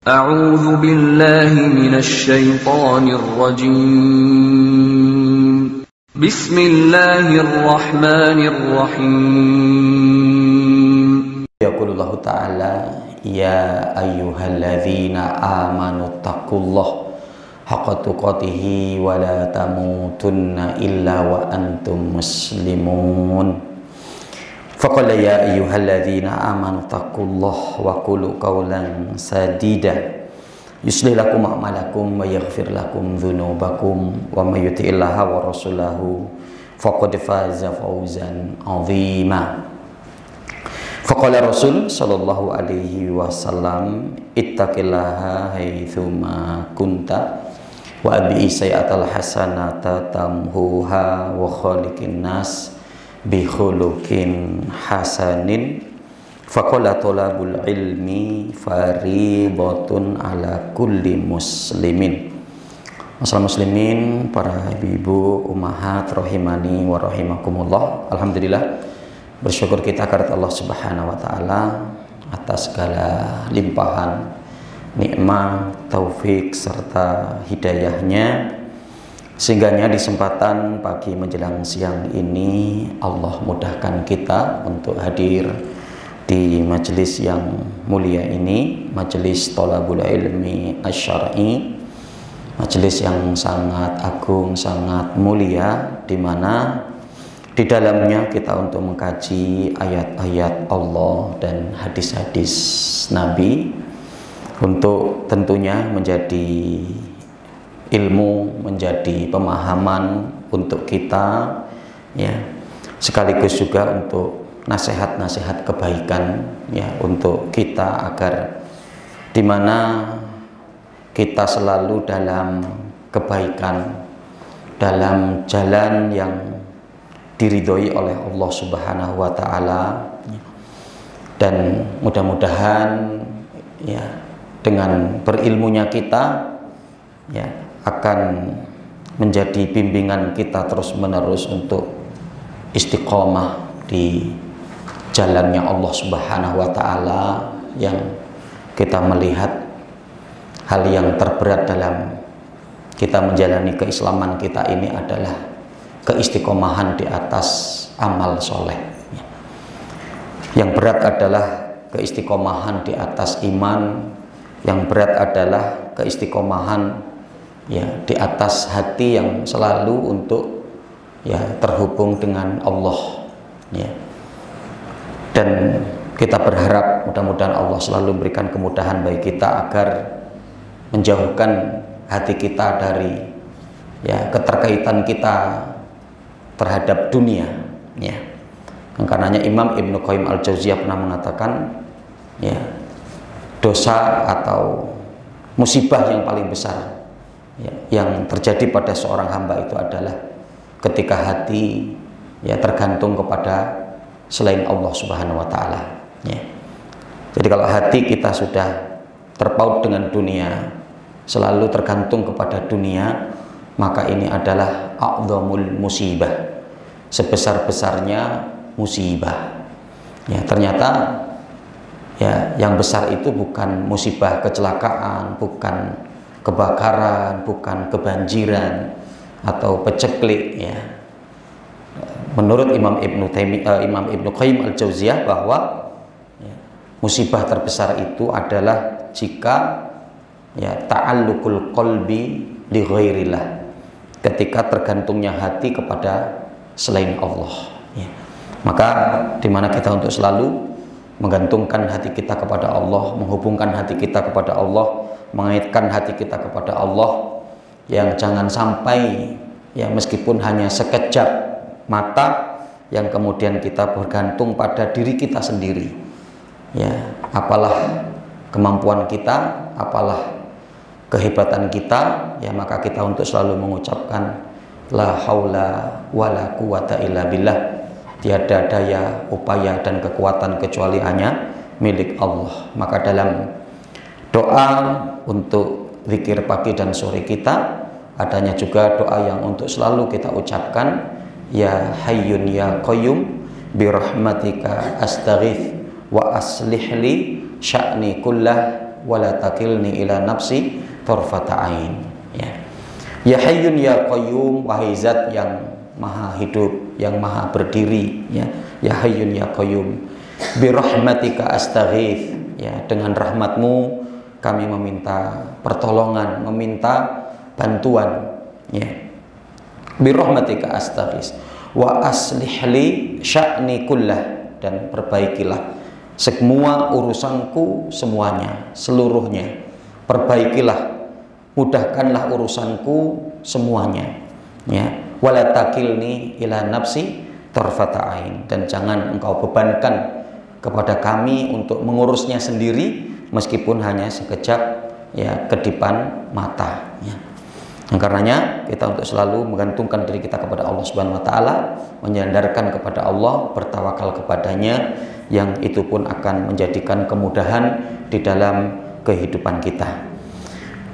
أعوذ بالله من الشيطان الرجيم بسم الله الرحمن الرحيم يقول الله تعالى يا أيها الذين آمنوا اتقوا الله حق تقاته ولا تموتن إلا وأنتم مسلمون فقال يا أيها الذين آمنوا اتقوا الله وقولوا قولا سديدا يصلح لكم أعمالكم ويغفر لكم ذنوبكم ومن يطع الله ورسوله فقد فاز فوزا عظيما فقال الرسول صلى الله عليه وسلم اتق الله حيثما كنت وأتبع السيئة الحسنة تمحوها وخالق الناس bikhuluqin hasanin faqala talabul ilmi fariidatun ala kulli muslimin. Assalamualaikum muslimin, para ibu-ibu ummahat rahimani wa rahimakumullah. Alhamdulillah, bersyukur kita kepada Allah Subhanahu wa taala atas segala limpahan nikmat, taufik serta hidayahnya, sehingganya di kesempatan pagi menjelang siang ini Allah mudahkan kita untuk hadir di majelis yang mulia ini, majelis Thalabul Ilmi Asy-Syar'i, majelis yang sangat agung, sangat mulia, di mana di dalamnya kita untuk mengkaji ayat-ayat Allah dan hadis-hadis Nabi, untuk tentunya menjadi ilmu, menjadi pemahaman untuk kita, ya, sekaligus juga untuk nasihat-nasihat kebaikan, ya, untuk kita agar dimana kita selalu dalam kebaikan, dalam jalan yang diridhoi oleh Allah Subhanahu wa taala, dan mudah-mudahan, ya, dengan berilmunya kita, ya, akan menjadi bimbingan kita terus-menerus untuk istiqomah di jalannya Allah Subhanahu wa taala, yang kita melihat hal yang terberat dalam kita menjalani keislaman kita ini adalah keistiqomahan di atas amal soleh. Yang berat adalah keistiqomahan di atas iman, yang berat adalah keistiqomahan, ya, di atas hati yang selalu untuk, ya, terhubung dengan Allah, ya. Dan kita berharap mudah-mudahan Allah selalu memberikan kemudahan bagi kita agar menjauhkan hati kita dari, ya, keterkaitan kita terhadap dunia, ya. Karenanya Imam Ibnu Qayyim Al-Jauziyah pernah mengatakan, ya, dosa atau musibah yang paling besar, ya, yang terjadi pada seorang hamba itu adalah ketika hati, ya, tergantung kepada selain Allah Subhanahu wa taala, ya. Jadi kalau hati kita sudah terpaut dengan dunia, selalu tergantung kepada dunia, maka ini adalah a'dzamul musibah, sebesar-besarnya musibah. Ya, ternyata, ya, yang besar itu bukan musibah kecelakaan, bukan kebakaran, bukan kebanjiran atau peceklik, ya. Menurut Imam Ibnu Qayyim Al-Jauziyah bahwa, ya, musibah terbesar itu adalah jika, ya, ta'alluqul qalbi li ghairillah, ketika tergantungnya hati kepada selain Allah, ya. Maka dimana kita untuk selalu menggantungkan hati kita kepada Allah, menghubungkan hati kita kepada Allah, mengaitkan hati kita kepada Allah, yang jangan sampai, ya, meskipun hanya sekejap mata, yang kemudian kita bergantung pada diri kita sendiri, ya, apalah kemampuan kita, apalah kehebatan kita, ya, maka kita untuk selalu mengucapkan la haula wala quwata illa billah, tiada daya, upaya dan kekuatan kecuali hanya milik Allah. Maka dalam doa untuk zikir pagi dan sore kita, adanya juga doa yang untuk selalu kita ucapkan, ya hayyun ya qayyum birahmatika astaghits wa aslih li sya'ni kullah wa la takilni ila nafsi tarfata ain. Ya Hayyun ya Qayyum, wahai zat yang maha hidup, yang maha berdiri, ya Hayyun ya Qayyum, bi rahmatika astaghith, ya dengan rahmatmu kami meminta pertolongan, meminta bantuan, ya bi rahmatika astaghith wa aslih li sya'ni kullah, dan perbaikilah semua urusanku semuanya, seluruhnya. Perbaikilah, mudahkanlah urusanku semuanya, ya. Wala takilni ila nafsi tarfata ain, dan jangan engkau bebankan kepada kami untuk mengurusnya sendiri meskipun hanya sekejap, ya, kedipan mata, ya. Dan karenanya kita untuk selalu menggantungkan diri kita kepada Allah Subhanahu wa taala, menyandarkan kepada Allah, bertawakal kepadanya, yang itu pun akan menjadikan kemudahan di dalam kehidupan kita.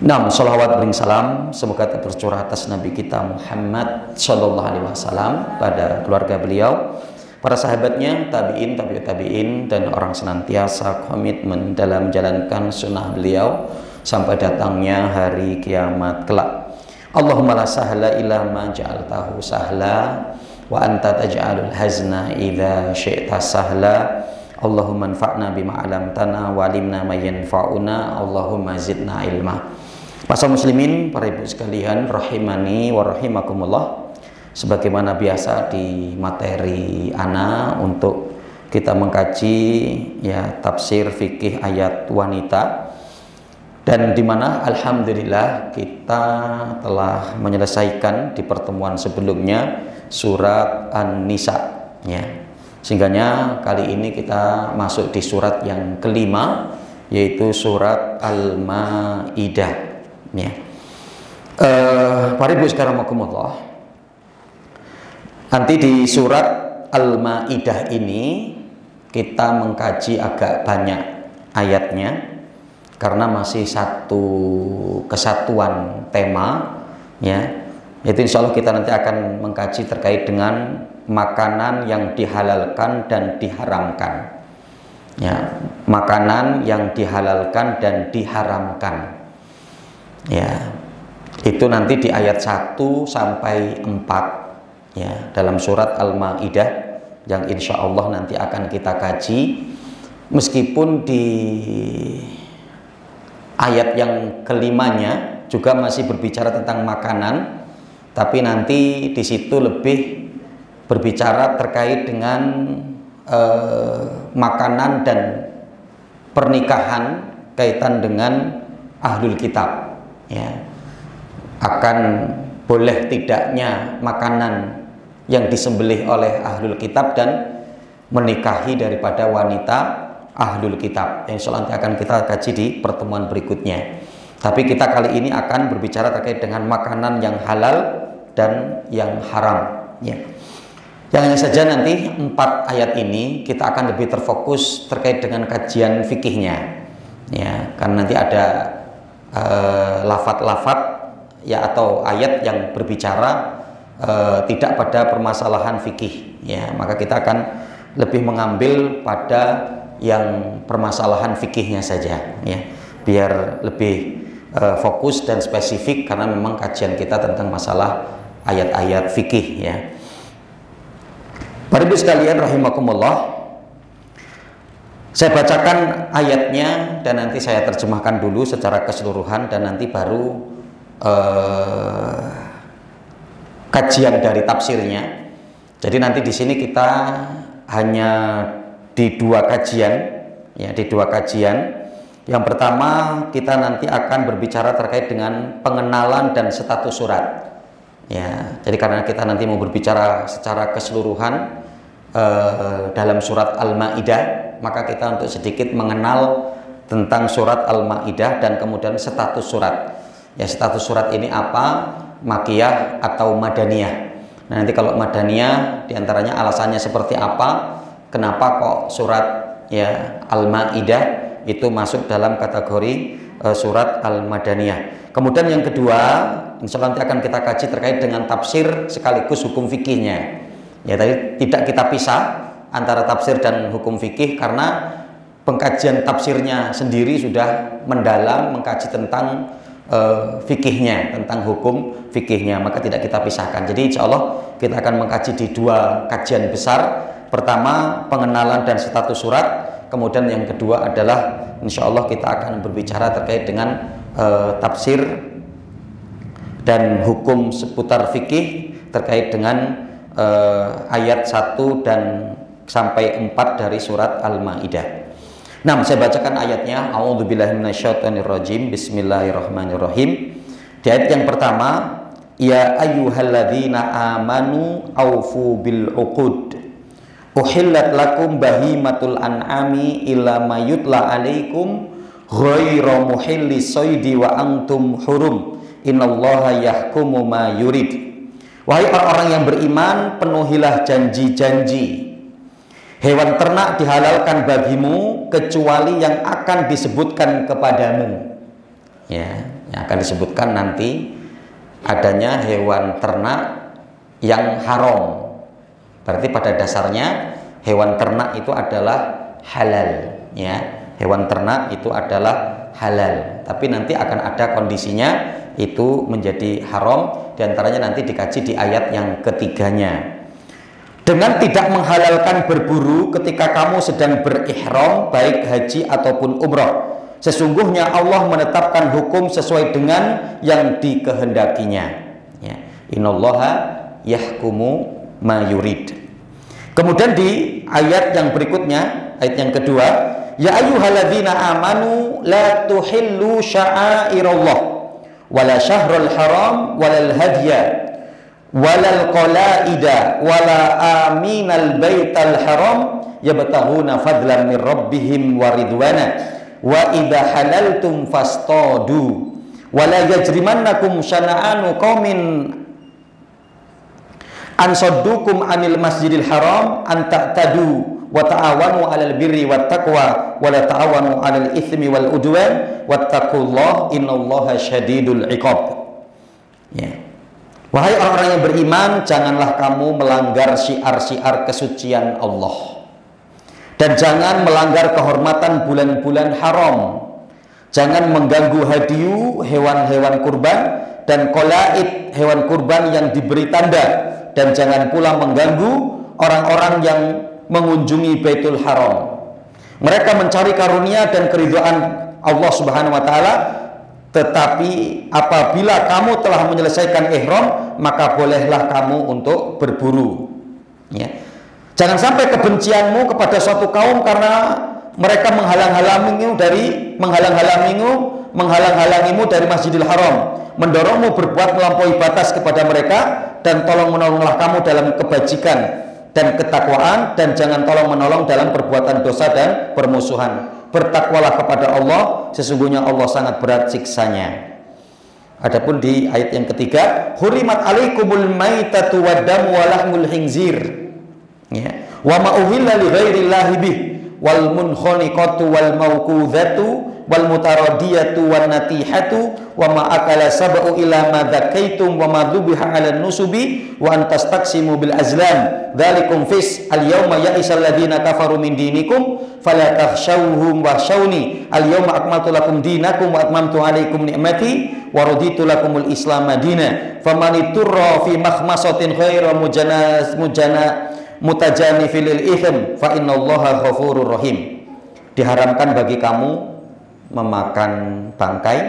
Naam, salawat bering salam semoga tercurah atas Nabi kita Muhammad sallallahu alaihi wasallam, pada keluarga beliau, para sahabatnya, tabi'in, tabi'ut tabi'in, dan orang senantiasa komitmen dalam menjalankan sunnah beliau sampai datangnya hari kiamat kelak. Allahumma la sahla illa ma ja'altahu sahla wa anta taj'alul hazna idza syi'ta sahla. Allahumma anfa'na bima 'allamtana wa 'allimna ma yanfa'una. Allahumma zidna ilma. Para muslimin, para ibu sekalian, rahimani wa rahimakumullah. Sebagaimana biasa di materi ana untuk kita mengkaji, ya, tafsir fikih ayat wanita, dan dimana alhamdulillah kita telah menyelesaikan di pertemuan sebelumnya surat An-Nisa, ya. Sehingganya kali ini kita masuk di surat yang kelima, yaitu surat Al-Maidah, ya. Para ibu sekarang makumullah, nanti di surat Al-Maidah ini kita mengkaji agak banyak ayatnya, karena masih satu kesatuan tema, ya. Itu insya Allah kita nanti akan mengkaji terkait dengan makanan yang dihalalkan dan diharamkan, ya. Makanan yang dihalalkan dan diharamkan, ya. Itu nanti di ayat 1 sampai 4, ya, dalam surat Al-Maidah, yang insya Allah nanti akan kita kaji. Meskipun di ayat yang kelimanya juga masih berbicara tentang makanan, tapi nanti di situ lebih berbicara terkait dengan makanan dan pernikahan kaitan dengan ahlul kitab, ya. Akan boleh tidaknya makanan yang disembelih oleh ahlul kitab dan menikahi daripada wanita ahlul kitab, yang insya Allah nanti akan kita kaji di pertemuan berikutnya. Tapi kita kali ini akan berbicara terkait dengan makanan yang halal dan yang haram, ya. Yang hanya saja nanti 4 ayat ini kita akan lebih terfokus terkait dengan kajian fikihnya, ya. Karena nanti ada lafat-lafat, ya, atau ayat yang berbicara tidak pada permasalahan fikih, ya. Maka kita akan lebih mengambil pada yang permasalahan fikihnya saja, ya, biar lebih fokus dan spesifik, karena memang kajian kita tentang masalah ayat-ayat fikih, ya. Para ibu sekalian rahimakumullah, saya bacakan ayatnya dan nanti saya terjemahkan dulu secara keseluruhan, dan nanti baru kajian dari tafsirnya. Jadi nanti di sini kita hanya di 2 kajian, ya, di 2 kajian. Yang pertama kita nanti akan berbicara terkait dengan pengenalan dan status surat, ya. Jadi karena kita nanti mau berbicara secara keseluruhan dalam surat Al-Maidah, maka kita untuk sedikit mengenal tentang surat Al-Maidah dan kemudian status surat, ya. Status surat ini apa, makiyah atau madaniyah. Nah, nanti kalau madaniyah diantaranya alasannya seperti apa, kenapa kok surat, ya, Al-Maidah itu masuk dalam kategori surat Al-Madaniyah. Kemudian yang kedua, insya Allah nanti akan kita kaji terkait dengan tafsir sekaligus hukum fikihnya. Ya, tadi tidak kita pisah antara tafsir dan hukum fikih, karena pengkajian tafsirnya sendiri sudah mendalam, mengkaji tentang fikihnya, tentang hukum fikihnya, maka tidak kita pisahkan. Jadi insya Allah kita akan mengkaji di 2 kajian besar. Pertama, pengenalan dan status surat. Kemudian yang kedua adalah insya Allah kita akan berbicara terkait dengan tafsir dan hukum seputar fikih terkait dengan ayat 1 dan sampai 4 dari surat Al-Maidah. Nah, saya bacakan ayatnya. A'udzubillahi minasyaitonirrajim. Bismillahirrahmanirrahim. Di ayat yang pertama, ya ayyuhalladzina amanu aufu bil uqud. Uhillat lakum bahimatul an'ami illa ma yutla alaikum ghairu muhillis saidi wa antum hurum. Innallaha yahkumu ma yurid. Wahai orang-orang yang beriman, penuhilah janji-janji. Hewan ternak dihalalkan bagimu kecuali yang akan disebutkan kepadamu. Ya, yang akan disebutkan nanti adanya hewan ternak yang haram. Berarti pada dasarnya hewan ternak itu adalah halal, ya. Hewan ternak itu adalah halal. Tapi nanti akan ada kondisinya itu menjadi haram, diantaranya nanti dikaji di ayat yang ketiganya. Dengan tidak menghalalkan berburu ketika kamu sedang berihram, baik haji ataupun umrah. Sesungguhnya Allah menetapkan hukum sesuai dengan yang dikehendakinya. Ya. Innallaha yahkumu ma yurid. Kemudian di ayat yang berikutnya, ayat yang kedua, ya ayyuhalladzina amanu la tuhillu sya'airallah wala syahrul haram walal hadya walal qalaida wala aminal baital haram yabtaghuna fadlan min rabbihim wa ridwana wa idza halaltum fastadu wala yajrimannakum syana'anu qaumin an saddukum anil masjidil haram an ta'tadu wa ta'awanu 'alal birri wat taqwa wa la ta'awanu 'alal itsmi wal udwan wattaqullaha innallaha syadidul 'iqab. Ya. Wahai orang-orang yang beriman, janganlah kamu melanggar syiar-syiar kesucian Allah. Dan jangan melanggar kehormatan bulan-bulan haram. Jangan mengganggu hadiyu, hewan-hewan kurban, dan qalaid, hewan kurban yang diberi tanda. Dan jangan pula mengganggu orang-orang yang mengunjungi Baitul Haram. Mereka mencari karunia dan keridhaan Allah Subhanahu wa taala, tetapi apabila kamu telah menyelesaikan ihram, maka bolehlah kamu untuk berburu. Ya. Jangan sampai kebencianmu kepada suatu kaum karena mereka menghalang-halangimu dari Masjidil Haram, mendorongmu berbuat melampaui batas kepada mereka, dan tolong menolonglah kamu dalam kebajikan dan ketakwaan, dan jangan tolong menolong dalam perbuatan dosa dan permusuhan. Bertakwalah kepada Allah, sesungguhnya Allah sangat berat siksanya. Adapun di ayat yang ketiga, hurimat alaikumul maitatu waddamu wa lahmul khinzir, ya, wa ma uhilla li ghairillahi bih wal munkhaniqatu wal mawqudhatu wal mutaradiyatu wan natihatu wa ma akala sab'u ila ma dzakaitum wa ma dhubiha 'alan nusubi wa an tastaqsimu bil azlam dzalikum fis al yauma ya'isal ladzina kafaru min dinikum fala takhshawhum wakhshawni al yauma akmaltu lakum dinakum wa atmamtu 'alaikum ni'mati wa raditu lakumul islam madina faman iturra fi makhmasatin ghairu mutajanifil ithm fa innallaha ghafurur rahim. Diharamkan bagi kamu memakan bangkai,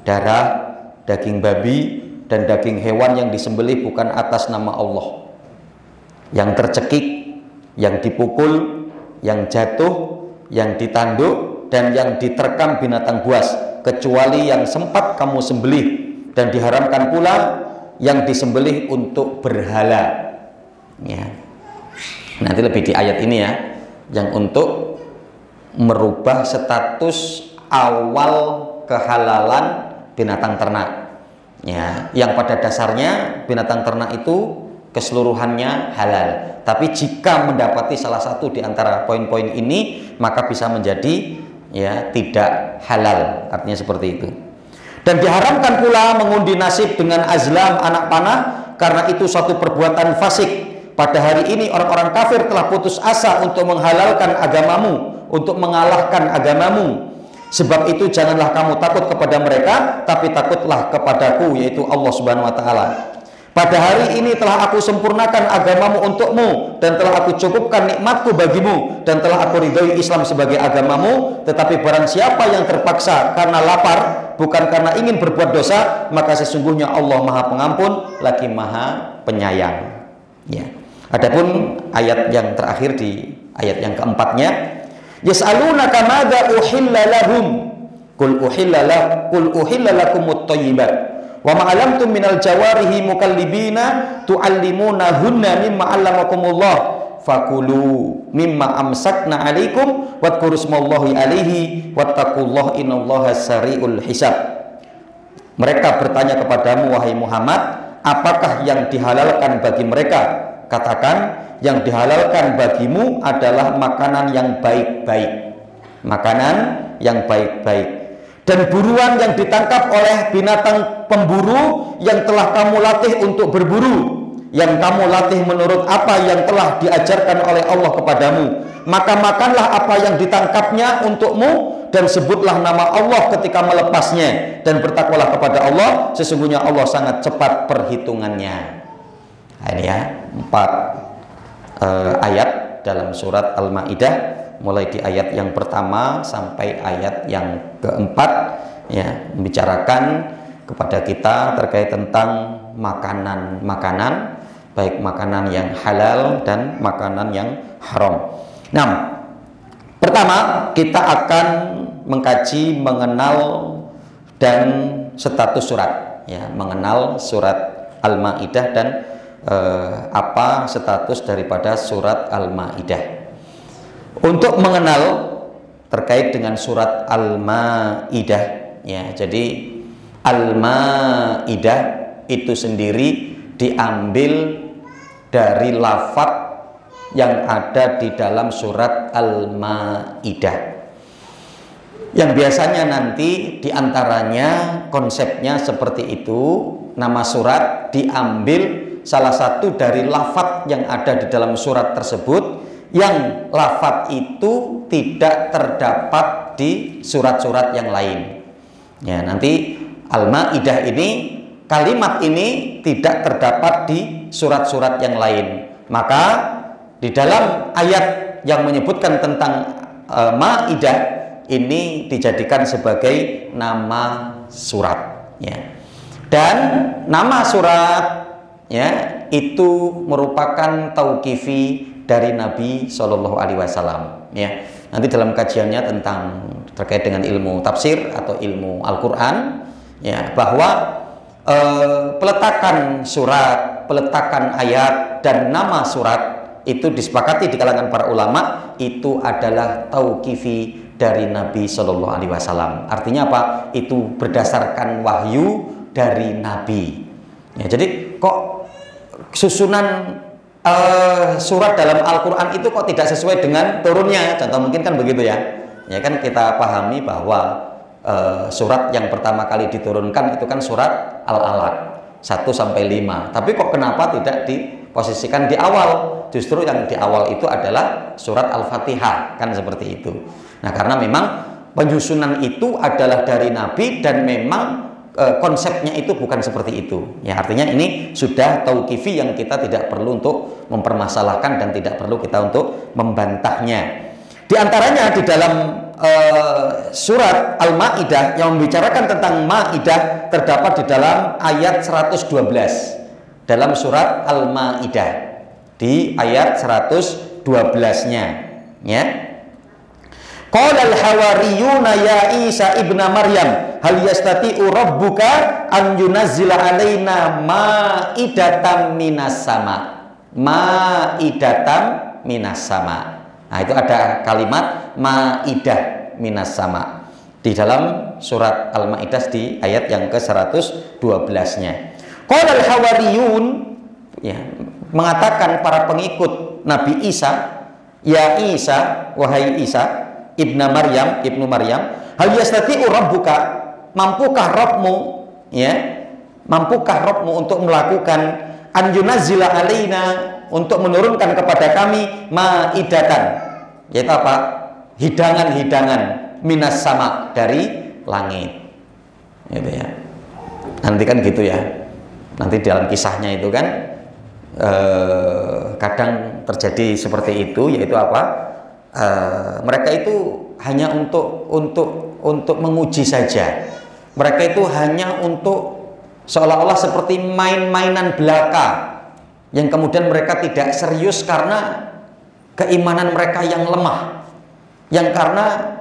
darah, daging babi, dan daging hewan yang disembelih bukan atas nama Allah, yang tercekik, yang dipukul, yang jatuh, yang ditanduk, dan yang diterkam binatang buas, kecuali yang sempat kamu sembelih. Dan diharamkan pula yang disembelih untuk berhala. Ya. Nanti lebih di ayat ini ya, yang untuk merubah status awal kehalalan binatang ternak, ya, yang pada dasarnya binatang ternak itu keseluruhannya halal, tapi jika mendapati salah satu di antara poin-poin ini maka bisa menjadi ya tidak halal, artinya seperti itu. Dan diharamkan pula mengundi nasib dengan azlam, anak panah, karena itu suatu perbuatan fasik. Pada hari ini orang-orang kafir telah putus asa untuk menghalalkan agamamu, untuk mengalahkan agamamu. Sebab itu janganlah kamu takut kepada mereka, tapi takutlah kepadaku, yaitu Allah Subhanahu wa taala. Pada hari ini telah aku sempurnakan agamamu untukmu, dan telah aku cukupkan nikmatku bagimu, dan telah aku ridhoi Islam sebagai agamamu. Tetapi barang siapa yang terpaksa karena lapar, bukan karena ingin berbuat dosa, maka sesungguhnya Allah Maha Pengampun lagi Maha Penyayang. Ya. Adapun ayat yang terakhir di ayat yang keempatnya, yas'alunaka madza uhilla lahum qul uhilla lakumut thayyibat wa ma 'alamtum minal jawarihi mukallibina tu'allimunahunna mimma 'allamakumullah fakulu mimma amsakna 'alaikum wadhkuru smallahi 'alaihi wattaqullaha innallaha sari'ul hisab. Mereka bertanya kepadamu, wahai Muhammad, apakah yang dihalalkan bagi mereka? Katakan, yang dihalalkan bagimu adalah makanan yang baik-baik, makanan yang baik-baik, dan buruan yang ditangkap oleh binatang pemburu yang telah kamu latih untuk berburu, yang kamu latih menurut apa yang telah diajarkan oleh Allah kepadamu. Maka makanlah apa yang ditangkapnya untukmu, dan sebutlah nama Allah ketika melepasnya, dan bertakwalah kepada Allah, sesungguhnya Allah sangat cepat perhitungannya. Nah, ini ya 4 ayat dalam surat Al-Maidah, mulai di ayat yang pertama sampai ayat yang keempat, ya, membicarakan kepada kita terkait tentang makanan-makanan, baik makanan yang halal dan makanan yang haram. Nah, pertama kita akan mengkaji, mengenal dan status surat, ya, mengenal surat Al-Maidah dan apa status daripada surat Al-Maidah. Untuk mengenal terkait dengan surat Al-Maidah, ya, jadi Al-Maidah itu sendiri diambil dari lafaz yang ada di dalam surat Al-Maidah, yang biasanya nanti diantaranya konsepnya seperti itu. Nama surat diambil salah satu dari lafaz yang ada di dalam surat tersebut, yang lafaz itu tidak terdapat di surat-surat yang lain. Ya, nanti Al-Maidah ini, kalimat ini tidak terdapat di surat-surat yang lain. Maka di dalam ayat yang menyebutkan tentang Maidah ini dijadikan sebagai nama surat, ya. Dan nama surat, ya, itu merupakan tauqifi dari Nabi Shallallahu Alaihi Wasallam. Ya, nanti dalam kajiannya tentang terkait dengan ilmu tafsir atau ilmu Al-Quran, ya, bahwa peletakan surat, peletakan ayat dan nama surat itu disepakati di kalangan para ulama itu adalah tauqifi dari Nabi Shallallahu Alaihi Wasallam. Artinya apa? Itu berdasarkan wahyu dari Nabi. Ya, jadi kok susunan surat dalam Al-Quran itu kok tidak sesuai dengan turunnya? Contoh mungkin kan begitu ya. Ya kan kita pahami bahwa surat yang pertama kali diturunkan itu kan surat Al-Alaq 1-5. Tapi kok kenapa tidak diposisikan di awal? Justru yang di awal itu adalah surat Al-Fatihah, kan seperti itu. Nah, karena memang penyusunan itu adalah dari Nabi dan memang konsepnya itu bukan seperti itu. Ya, artinya ini sudah tauqifi yang kita tidak perlu untuk mempermasalahkan dan tidak perlu kita untuk membantahnya. Di antaranya di dalam surat Al-Maidah yang membicarakan tentang Maidah terdapat di dalam ayat 112 dalam surat Al-Maidah, di ayat 112-nya, ya. Qala al-hawariyuna ya Isa ibn Maryam hal yastati'u rabbuka an yunazzila alaina ma'idatan minas sama. Ma'idatan minas sama. Nah, itu ada kalimat ma'idah minas sama di dalam surat Al-Maidah di ayat yang ke-112-nya. Qala al-hawariyun, ya, mengatakan para pengikut Nabi Isa, ya Isa, wahai Isa ibnu Maryam, hal yastati'u rabbuka, mampukah Rabbmu, ya, mampukah Rabbmu untuk melakukan an yunazzila alaina, untuk menurunkan kepada kami ma'idatan, yaitu apa? hidangan-hidangan minas sama dari langit, gitu ya. Nanti kan gitu ya. Nanti dalam kisahnya itu kan kadang terjadi seperti itu, yaitu apa? Mereka itu hanya untuk menguji saja. Mereka itu hanya untuk seolah-olah seperti main-mainan belaka yang kemudian mereka tidak serius karena keimanan mereka yang lemah, yang karena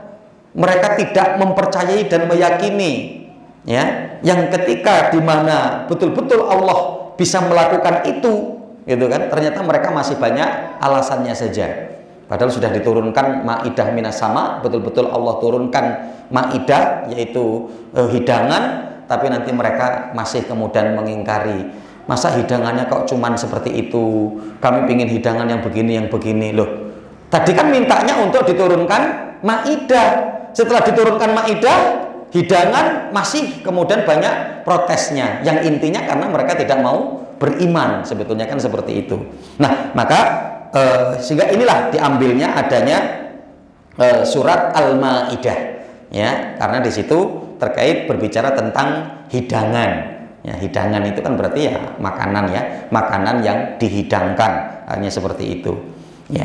mereka tidak mempercayai dan meyakini, ya, yang ketika dimana betul-betul Allah bisa melakukan itu, gitu kan, ternyata mereka masih banyak alasannya saja. Padahal sudah diturunkan maidah minas sama, betul-betul Allah turunkan maidah, yaitu hidangan, tapi nanti mereka masih kemudian mengingkari. Masa hidangannya kok cuman seperti itu? Kami pingin hidangan yang begini loh. Tadi kan mintanya untuk diturunkan maidah. Setelah diturunkan maidah, hidangan masih kemudian banyak protesnya. Yang intinya karena mereka tidak mau beriman, sebetulnya kan seperti itu. Nah, maka sehingga inilah diambilnya adanya surat Al-Maidah, ya, karena di situ terkait berbicara tentang hidangan. Ya, hidangan itu kan berarti ya makanan, ya, makanan yang dihidangkan, hanya seperti itu, ya.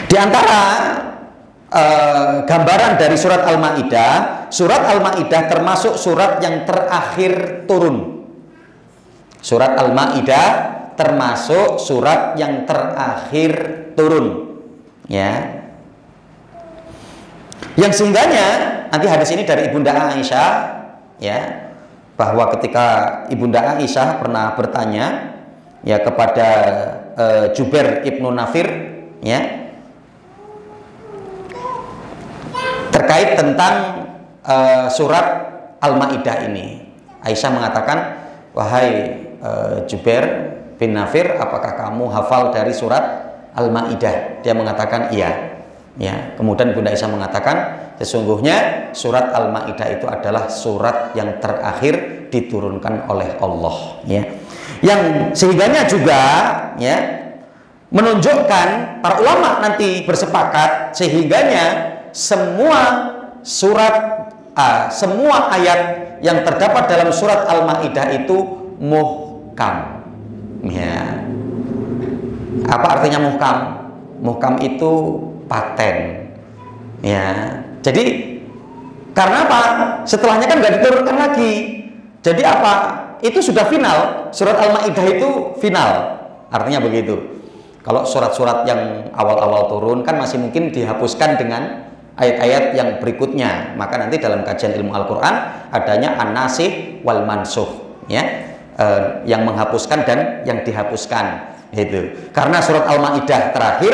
Di antara gambaran dari surat Al-Maidah termasuk surat yang terakhir turun. Surat Al-Maidah termasuk surat yang terakhir turun, ya. Yang sehingganya nanti hadis ini dari Ibunda Aisyah, ya, bahwa ketika Ibunda Aisyah pernah bertanya, ya, kepada Jubair ibnu Nafir, ya, terkait tentang surat Al-Maidah ini. Aisyah mengatakan, wahai Jubair bin Nafir, apakah kamu hafal dari surat Al-Maidah? Dia mengatakan iya. Ya, kemudian Bunda Aisyah mengatakan, sesungguhnya surat Al-Maidah itu adalah surat yang terakhir diturunkan oleh Allah, ya. Yang sehingganya juga, ya, menunjukkan para ulama nanti bersepakat sehingganya semua surat, semua ayat yang terdapat dalam surat Al-Maidah itu muhkam. Ya. Apa artinya muhkam? Muhkam itu paten, ya. Jadi karena apa? Setelahnya kan nggak diturunkan lagi. Jadi apa? Itu sudah final. Surat Al-Maidah itu final. Artinya begitu. Kalau surat-surat yang awal-awal turun kan masih mungkin dihapuskan dengan ayat-ayat yang berikutnya. Maka nanti dalam kajian ilmu Al-Quran adanya an-nasikh wal mansukh, ya. Yang menghapuskan dan yang dihapuskan, itu karena surat Al-Maidah terakhir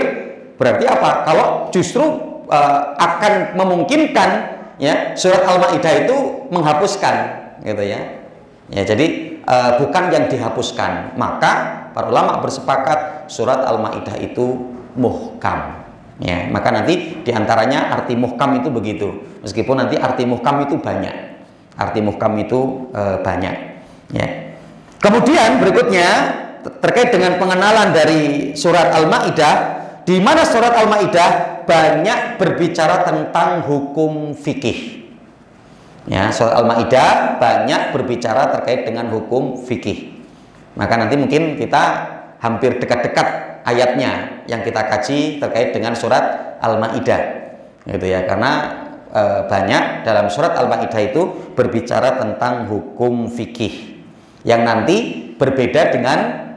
berarti apa? Kalau justru akan memungkinkan, ya, surat Al-Maidah itu menghapuskan, gitu ya. Ya, jadi bukan yang dihapuskan. Maka para ulama bersepakat surat Al-Maidah itu muhkam, ya. Maka nanti diantaranya arti muhkam itu begitu, meskipun nanti arti muhkam itu banyak, arti muhkam itu banyak, ya. Kemudian berikutnya terkait dengan pengenalan dari surat Al-Maidah, di mana surat Al-Maidah banyak berbicara tentang hukum fikih. Ya, surat Al-Maidah banyak berbicara terkait dengan hukum fikih. Maka nanti mungkin kita hampir dekat-dekat ayatnya yang kita kaji terkait dengan surat Al-Maidah, gitu ya. Karena banyak dalam surat Al-Maidah itu berbicara tentang hukum fikih yang nanti berbeda dengan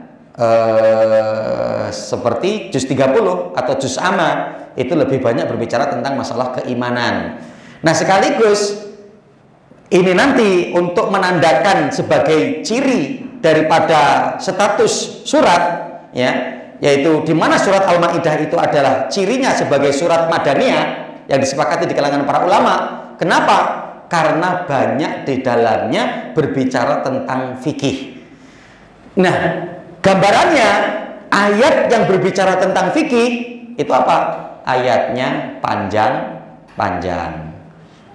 seperti juz 30 atau juz amma, itu lebih banyak berbicara tentang masalah keimanan. Nah, sekaligus ini nanti untuk menandakan sebagai ciri daripada status surat, ya, yaitu di mana surat Al-Maidah itu adalah cirinya sebagai surat Madaniyah yang disepakati di kalangan para ulama. Kenapa? Karena banyak di dalamnya berbicara tentang fikih. Nah, gambarannya ayat yang berbicara tentang fikih itu apa? Ayatnya panjang-panjang.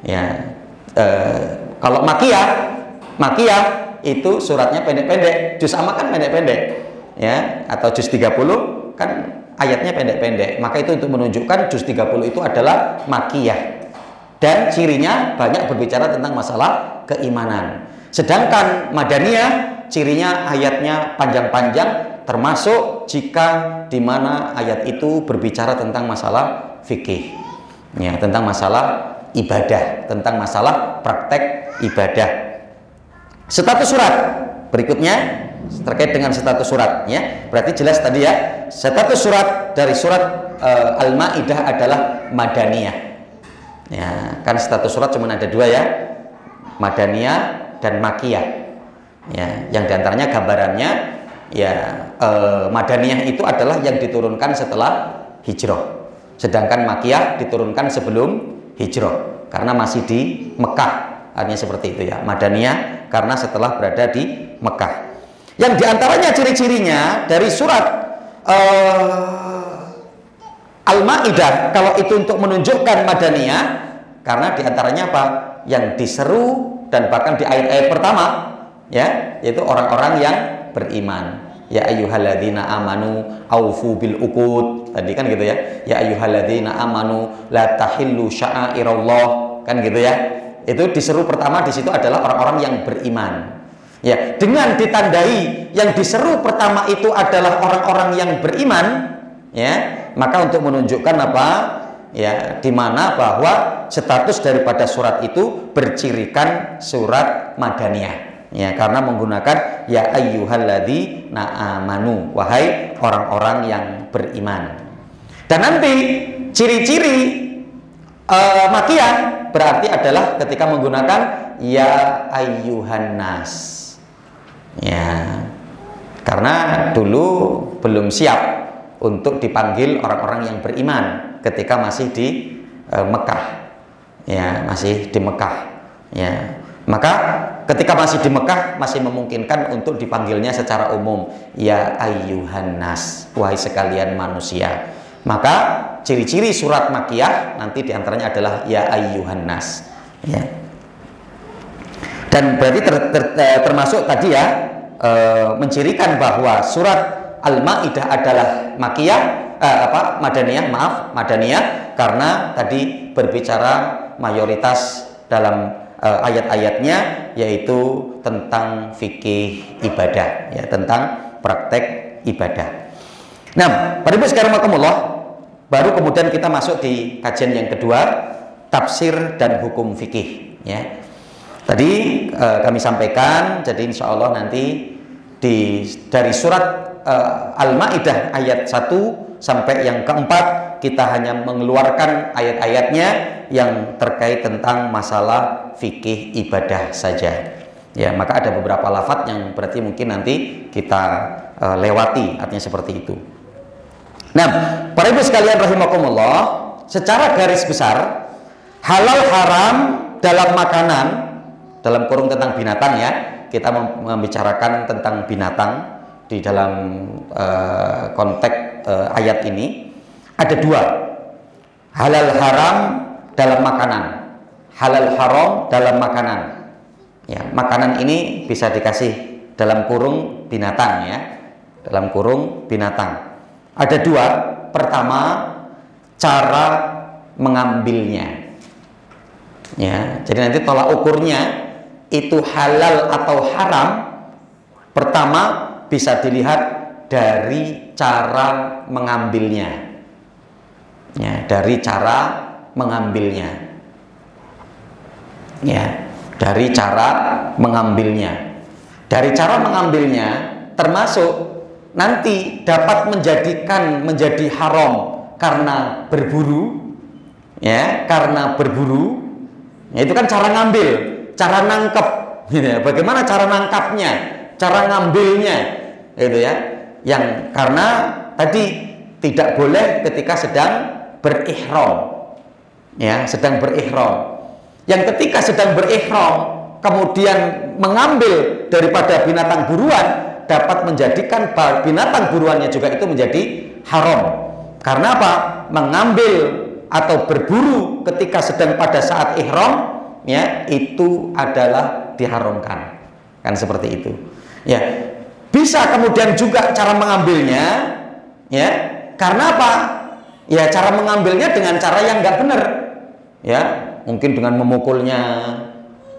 Ya, kalau Makiyah itu suratnya pendek-pendek, juz amma kan pendek-pendek, ya, atau juz 30 kan ayatnya pendek-pendek. Maka itu untuk menunjukkan juz 30 itu adalah makiyah. Dan cirinya banyak berbicara tentang masalah keimanan. Sedangkan Madaniyah cirinya ayatnya panjang-panjang, termasuk jika di mana ayat itu berbicara tentang masalah fikih. Ya, tentang masalah ibadah, tentang masalah praktek ibadah. Status surat berikutnya terkait dengan status surat, ya. Berarti jelas tadi ya, status surat dari surat Al-Maidah adalah Madaniyah. Ya, kan status surat cuma ada dua ya, Madaniyah dan Makiyah. Ya, yang diantaranya gambarannya ya Madaniyah itu adalah yang diturunkan setelah hijrah, sedangkan Makiyah diturunkan sebelum hijrah karena masih di Mekah. Artinya seperti itu ya, Madaniyah karena setelah berada di Mekah. Yang diantaranya ciri-cirinya dari surat Al-Maidah, kalau itu untuk menunjukkan Madaniyah, karena diantaranya apa? Yang diseru dan bahkan di ayat-ayat pertama, ya, yaitu orang-orang yang beriman. Ya ayyuhalladzina amanu aufu bil uqud. Tadi kan gitu ya. Ya ayyuhalladzina amanu la tahillu sya'airallah, kan gitu ya. Itu diseru pertama di situ adalah orang-orang yang beriman. Ya, dengan ditandai yang diseru pertama itu adalah orang-orang yang beriman, ya, maka untuk menunjukkan apa? Ya, di mana bahwa status daripada surat itu bercirikan surat Madaniyah. Ya, karena menggunakan ya ayyuhalladzina amanu, wahai orang-orang yang beriman. Dan nanti ciri-ciri Makiyah berarti adalah ketika menggunakan ya ayyuhan nas. Ya, karena dulu belum siap untuk dipanggil orang-orang yang beriman ketika masih di Mekah. Ya, masih di Mekah. Ya. Maka ketika masih di Mekah masih memungkinkan untuk dipanggilnya secara umum ya ayyuhan nas, wahai sekalian manusia. Maka ciri-ciri surat Makiyah nanti diantaranya adalah ya ayyuhan nas, ya. Dan berarti termasuk tadi ya mencirikan bahwa surat Al-Maidah adalah Makiyah, Madaniyah karena tadi berbicara mayoritas dalam ayat-ayatnya yaitu tentang fikih ibadah, ya, tentang praktek ibadah. Nah, pada ibu sekarang baru kemudian kita masuk di kajian yang kedua, tafsir dan hukum fikih, ya. Tadi kami sampaikan, jadi insya Allah nanti dari surat Al-Maidah ayat 1 sampai yang keempat kita hanya mengeluarkan ayat-ayatnya yang terkait tentang masalah fikih ibadah saja. Ya, maka ada beberapa lafadz yang berarti mungkin nanti kita lewati, artinya seperti itu. Nah, para ibu sekalian rahimakumullah, secara garis besar halal haram dalam makanan, dalam kurung tentang binatang ya, kita membicarakan tentang binatang di dalam konteks ayat ini ada dua, halal haram dalam makanan, halal haram dalam makanan. Ya, makanan ini bisa dikasih dalam kurung binatang ya, dalam kurung binatang. Ada dua. Pertama, cara mengambilnya. Ya, jadi nanti tolak ukurnya itu halal atau haram. Pertama bisa dilihat dari cara mengambilnya. Ya, dari cara mengambilnya. Ya, dari cara mengambilnya. Dari cara mengambilnya termasuk nanti dapat menjadi haram karena berburu, ya, karena berburu. Ya, itu kan cara ngambil, cara nangkep, gitu ya. Bagaimana cara nangkapnya, cara ngambilnya, gitu ya. Yang karena tadi tidak boleh ketika sedang berihram, ya, sedang berihram. Yang ketika sedang berihram kemudian mengambil daripada binatang buruan dapat menjadikan binatang buruannya juga itu menjadi haram. Karena apa? Mengambil atau berburu ketika sedang pada saat ihram, ya, itu adalah diharamkan. Kan seperti itu. Ya. Bisa kemudian juga cara mengambilnya, ya, Karena apa? Ya cara mengambilnya dengan cara yang nggak benar. Ya, mungkin dengan memukulnya,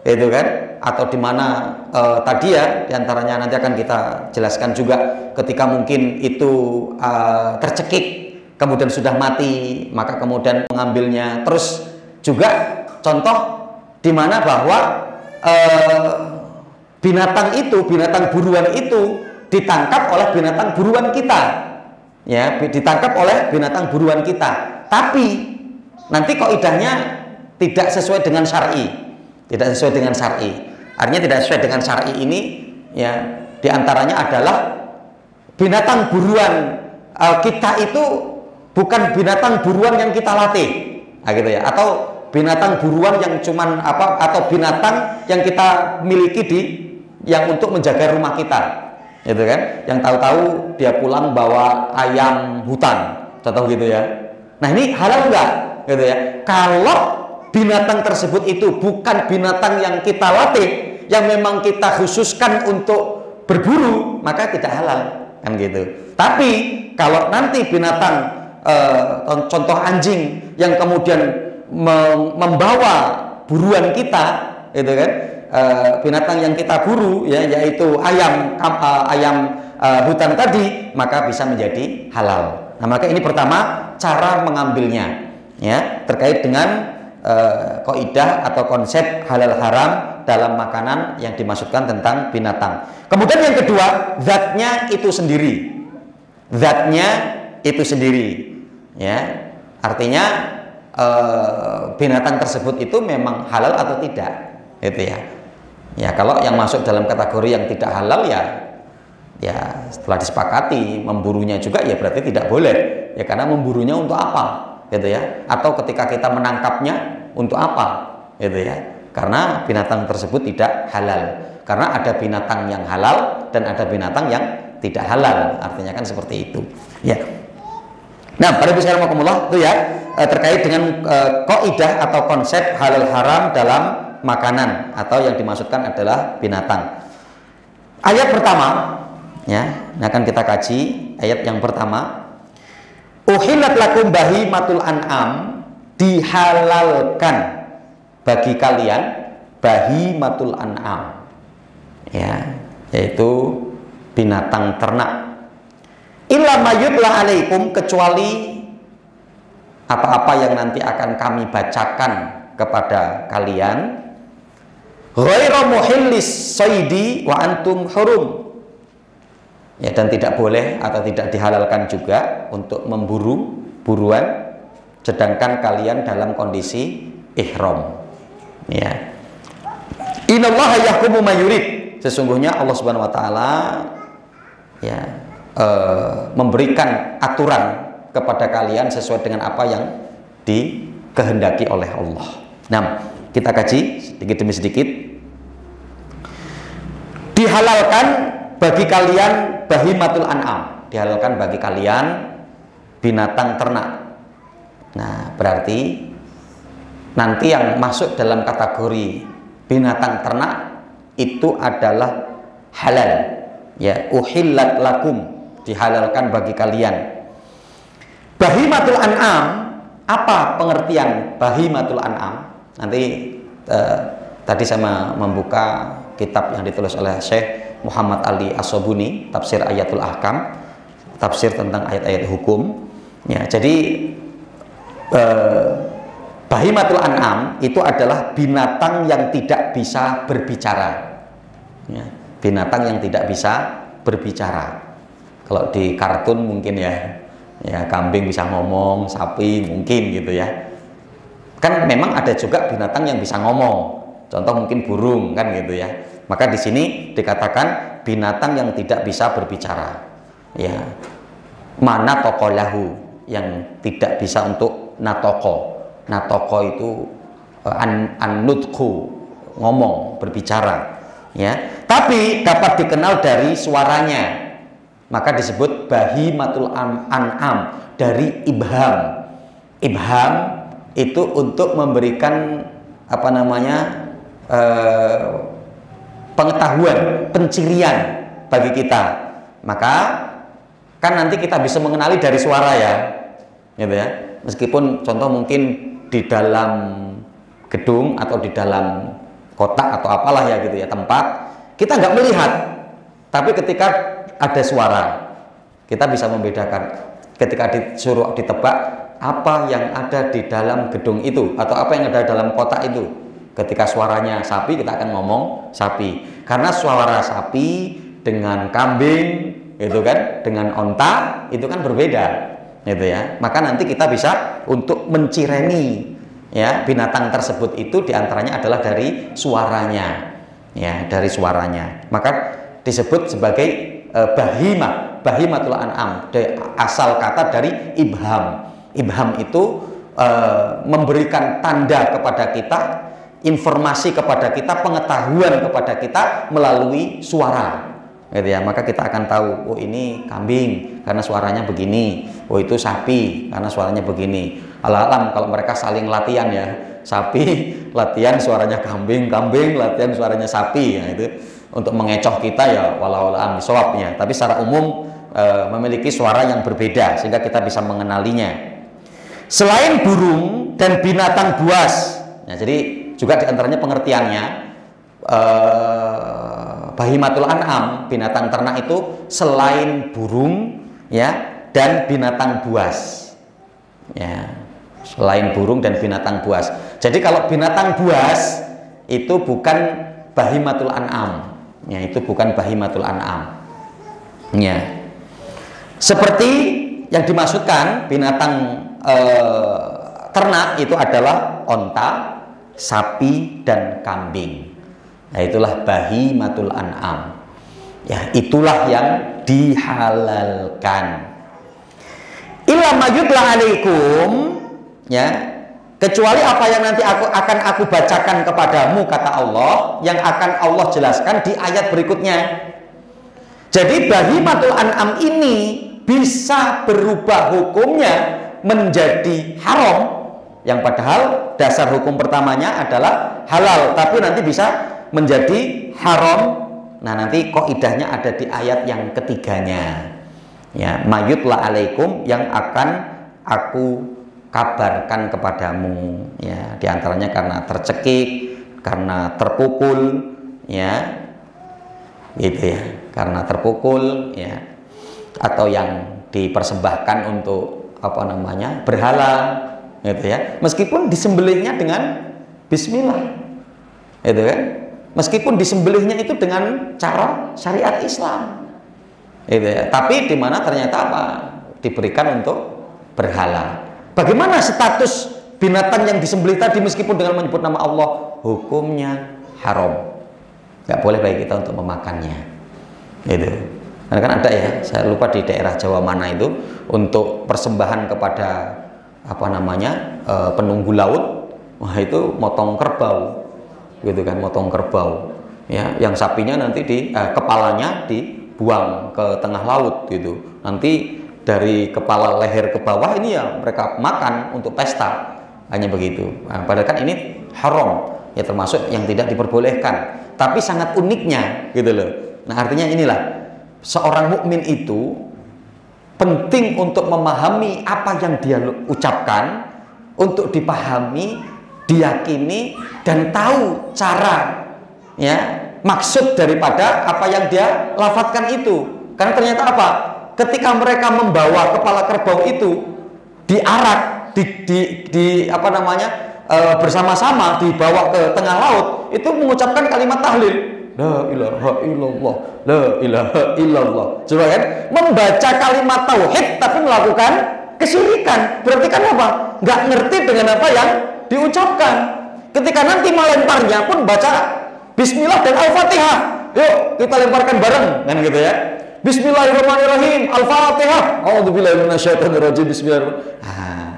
itu kan? Atau di mana tadi ya, diantaranya nanti akan kita jelaskan juga ketika mungkin itu tercekik, kemudian sudah mati, maka kemudian mengambilnya. Terus juga contoh di mana bahwa binatang buruan itu ditangkap oleh binatang buruan kita. Ya, ditangkap oleh binatang buruan kita. Tapi nanti kaidahnya tidak sesuai dengan syar'i. Tidak sesuai dengan syar'i. Artinya tidak sesuai dengan syar'i ini ya, diantaranya adalah binatang buruan kita itu bukan binatang buruan yang kita latih. Nah, gitu ya. Atau binatang buruan yang cuman atau binatang yang kita miliki yang untuk menjaga rumah kita. Gitu kan, yang tahu-tahu dia pulang bawa ayam hutan, contoh gitu ya. Nah ini halal enggak, gitu ya. Kalau binatang tersebut itu bukan binatang yang kita latih, yang memang kita khususkan untuk berburu, maka tidak halal, kan gitu. Tapi kalau nanti binatang, contoh anjing yang kemudian membawa buruan kita, gitu kan. Binatang yang kita buru ya, yaitu ayam hutan tadi, maka bisa menjadi halal. Nah, maka ini pertama cara mengambilnya ya, terkait dengan kaidah atau konsep halal haram dalam makanan yang dimaksudkan tentang binatang. Kemudian yang kedua, zatnya itu sendiri. Zatnya itu sendiri ya. Artinya binatang tersebut itu memang halal atau tidak, gitu ya. Ya, kalau yang masuk dalam kategori yang tidak halal ya setelah disepakati memburunya juga ya berarti tidak boleh. Ya karena memburunya untuk apa? Gitu ya. Atau ketika kita menangkapnya untuk apa? Gitu ya. Karena binatang tersebut tidak halal. Karena ada binatang yang halal dan ada binatang yang tidak halal. Artinya kan seperti itu. Ya. Nah, para ibu sekalian rahimakumullah, itu ya terkait dengan kaidah atau konsep halal haram dalam makanan, atau yang dimaksudkan adalah binatang. Ayat pertama ya, akan kita kaji ayat yang pertama. Uhillat lakum bahimatul an'am, dihalalkan bagi kalian bahimatul an'am. Ya, yaitu binatang ternak. Illa mayutla alaikum, kecuali apa-apa yang nanti akan kami bacakan kepada kalian. Ghairu muhillis saidi wa antum hurum. Ya, dan tidak boleh atau tidak dihalalkan juga untuk memburu buruan sedangkan kalian dalam kondisi ihram. Ya. Innallaha yahkumu ma yurid. Sesungguhnya Allah Subhanahu wa taala ya memberikan aturan kepada kalian sesuai dengan apa yang dikehendaki oleh Allah. Nah, kita kaji sedikit demi sedikit. Dihalalkan bagi kalian bahimatul an'am, dihalalkan bagi kalian binatang ternak. Nah, berarti nanti yang masuk dalam kategori binatang ternak itu adalah halal. Ya, uhillat lakum, dihalalkan bagi kalian. Bahimatul an'am, apa pengertian bahimatul an'am? Nanti tadi saya membuka kitab yang ditulis oleh Syekh Muhammad Ali As-Sobuni, Tafsir Ayatul Ahkam, tafsir tentang ayat-ayat hukum. Ya, jadi bahimatul an'am itu adalah binatang yang tidak bisa berbicara. Ya, binatang yang tidak bisa berbicara. Kalau di kartun mungkin ya kambing bisa ngomong, sapi mungkin gitu ya. Kan memang ada juga binatang yang bisa ngomong. Contoh mungkin burung kan gitu ya. Maka di sini dikatakan binatang yang tidak bisa berbicara. Ya. Mana tokolahu, yang tidak bisa untuk natoko. Natoko itu an-nutku, ngomong, berbicara. Ya. Tapi dapat dikenal dari suaranya. Maka disebut bahimatul an'am, dari ibham. Ibham itu untuk memberikan pengetahuan, pencirian bagi kita. Maka kan nanti kita bisa mengenali dari suara ya, gitu ya. Meskipun contoh mungkin di dalam gedung atau di dalam kotak atau apalah ya gitu ya, tempat kita nggak melihat, tapi ketika ada suara kita bisa membedakan. Ketika disuruh ditebak apa yang ada di dalam gedung itu atau apa yang ada dalam kotak itu, ketika suaranya sapi kita akan ngomong sapi, karena suara sapi dengan kambing itu kan, dengan onta itu kan berbeda gitu ya. Maka nanti kita bisa untuk mencireni ya binatang tersebut itu diantaranya adalah dari suaranya ya, dari suaranya. Maka disebut sebagai bahimatul an'am, asal kata dari ibham. Ibham itu memberikan tanda kepada kita, informasi kepada kita, pengetahuan kepada kita melalui suara gitu ya. Maka kita akan tahu, oh ini kambing karena suaranya begini, oh itu sapi karena suaranya begini. Alam kalau mereka saling latihan ya, sapi latihan suaranya kambing, kambing latihan suaranya sapi ya, itu untuk mengecoh kita ya walau alam bisawabnya. Tapi secara umum memiliki suara yang berbeda sehingga kita bisa mengenalinya. Selain burung dan binatang buas, ya, jadi juga diantaranya pengertiannya bahimatul an'am, binatang ternak itu selain burung ya dan binatang buas ya, selain burung dan binatang buas. Jadi kalau binatang buas itu bukan bahimatul an'am ya, itu bukan bahimatul an'am ya. Seperti yang dimaksudkan binatang ternak itu adalah onta, sapi dan kambing. Nah, itulah bahimatul an'am. Ya, itulah yang dihalalkan. Illa mayutla alaikum ya, kecuali apa yang nanti akan aku bacakan kepadamu kata Allah, yang akan Allah jelaskan di ayat berikutnya. Jadi bahimatul an'am ini bisa berubah hukumnya menjadi haram, yang padahal dasar hukum pertamanya adalah halal, tapi nanti bisa menjadi haram. Nah, nanti kaidahnya ada di ayat yang ketiganya ya, mayutla alaikum, yang akan aku kabarkan kepadamu ya, diantaranya karena tercekik, karena terpukul ya, gitu ya, karena terpukul ya, atau yang dipersembahkan untuk apa namanya berhala gitu ya, meskipun disembelihnya dengan bismillah gitu kan, meskipun disembelihnya itu dengan cara syariat Islam gitu ya, tapi di mana ternyata apa diberikan untuk berhala. Bagaimana status binatang yang disembelih tadi meskipun dengan menyebut nama Allah? Hukumnya haram, nggak boleh bagi kita untuk memakannya gitu. Karena kan ada ya, saya lupa di daerah Jawa mana itu, untuk persembahan kepada apa namanya penunggu laut, wah itu motong kerbau gitu kan, motong kerbau ya, yang sapinya nanti kepalanya dibuang ke tengah laut gitu, nanti dari kepala leher ke bawah ini ya mereka makan untuk pesta, hanya begitu. Nah, padahal kan ini haram ya, termasuk yang tidak diperbolehkan, tapi sangat uniknya gitu loh. Nah, artinya inilah, seorang mukmin itu penting untuk memahami apa yang dia ucapkan, untuk dipahami, diyakini, dan tahu cara ya, maksud daripada apa yang dia lafadzkan itu. Karena ternyata apa? Ketika mereka membawa kepala kerbau itu diarak, apa namanya bersama-sama dibawa ke tengah laut, itu mengucapkan kalimat tahlil. La ilaha illallah, la ilaha illallah. Coba kan, membaca kalimat tauhid tapi melakukan kesyirikan. Berarti kan apa? Nggak ngerti dengan apa yang diucapkan. Ketika nanti melemparnya pun baca bismillah dan al-fatihah. Yuk kita lemparkan bareng, kan gitu ya. Bismillahirrahmanirrahim, al-fatihah. A'udzubillahi minasyaitonirrajim. Bismillahirrahmanirrahim.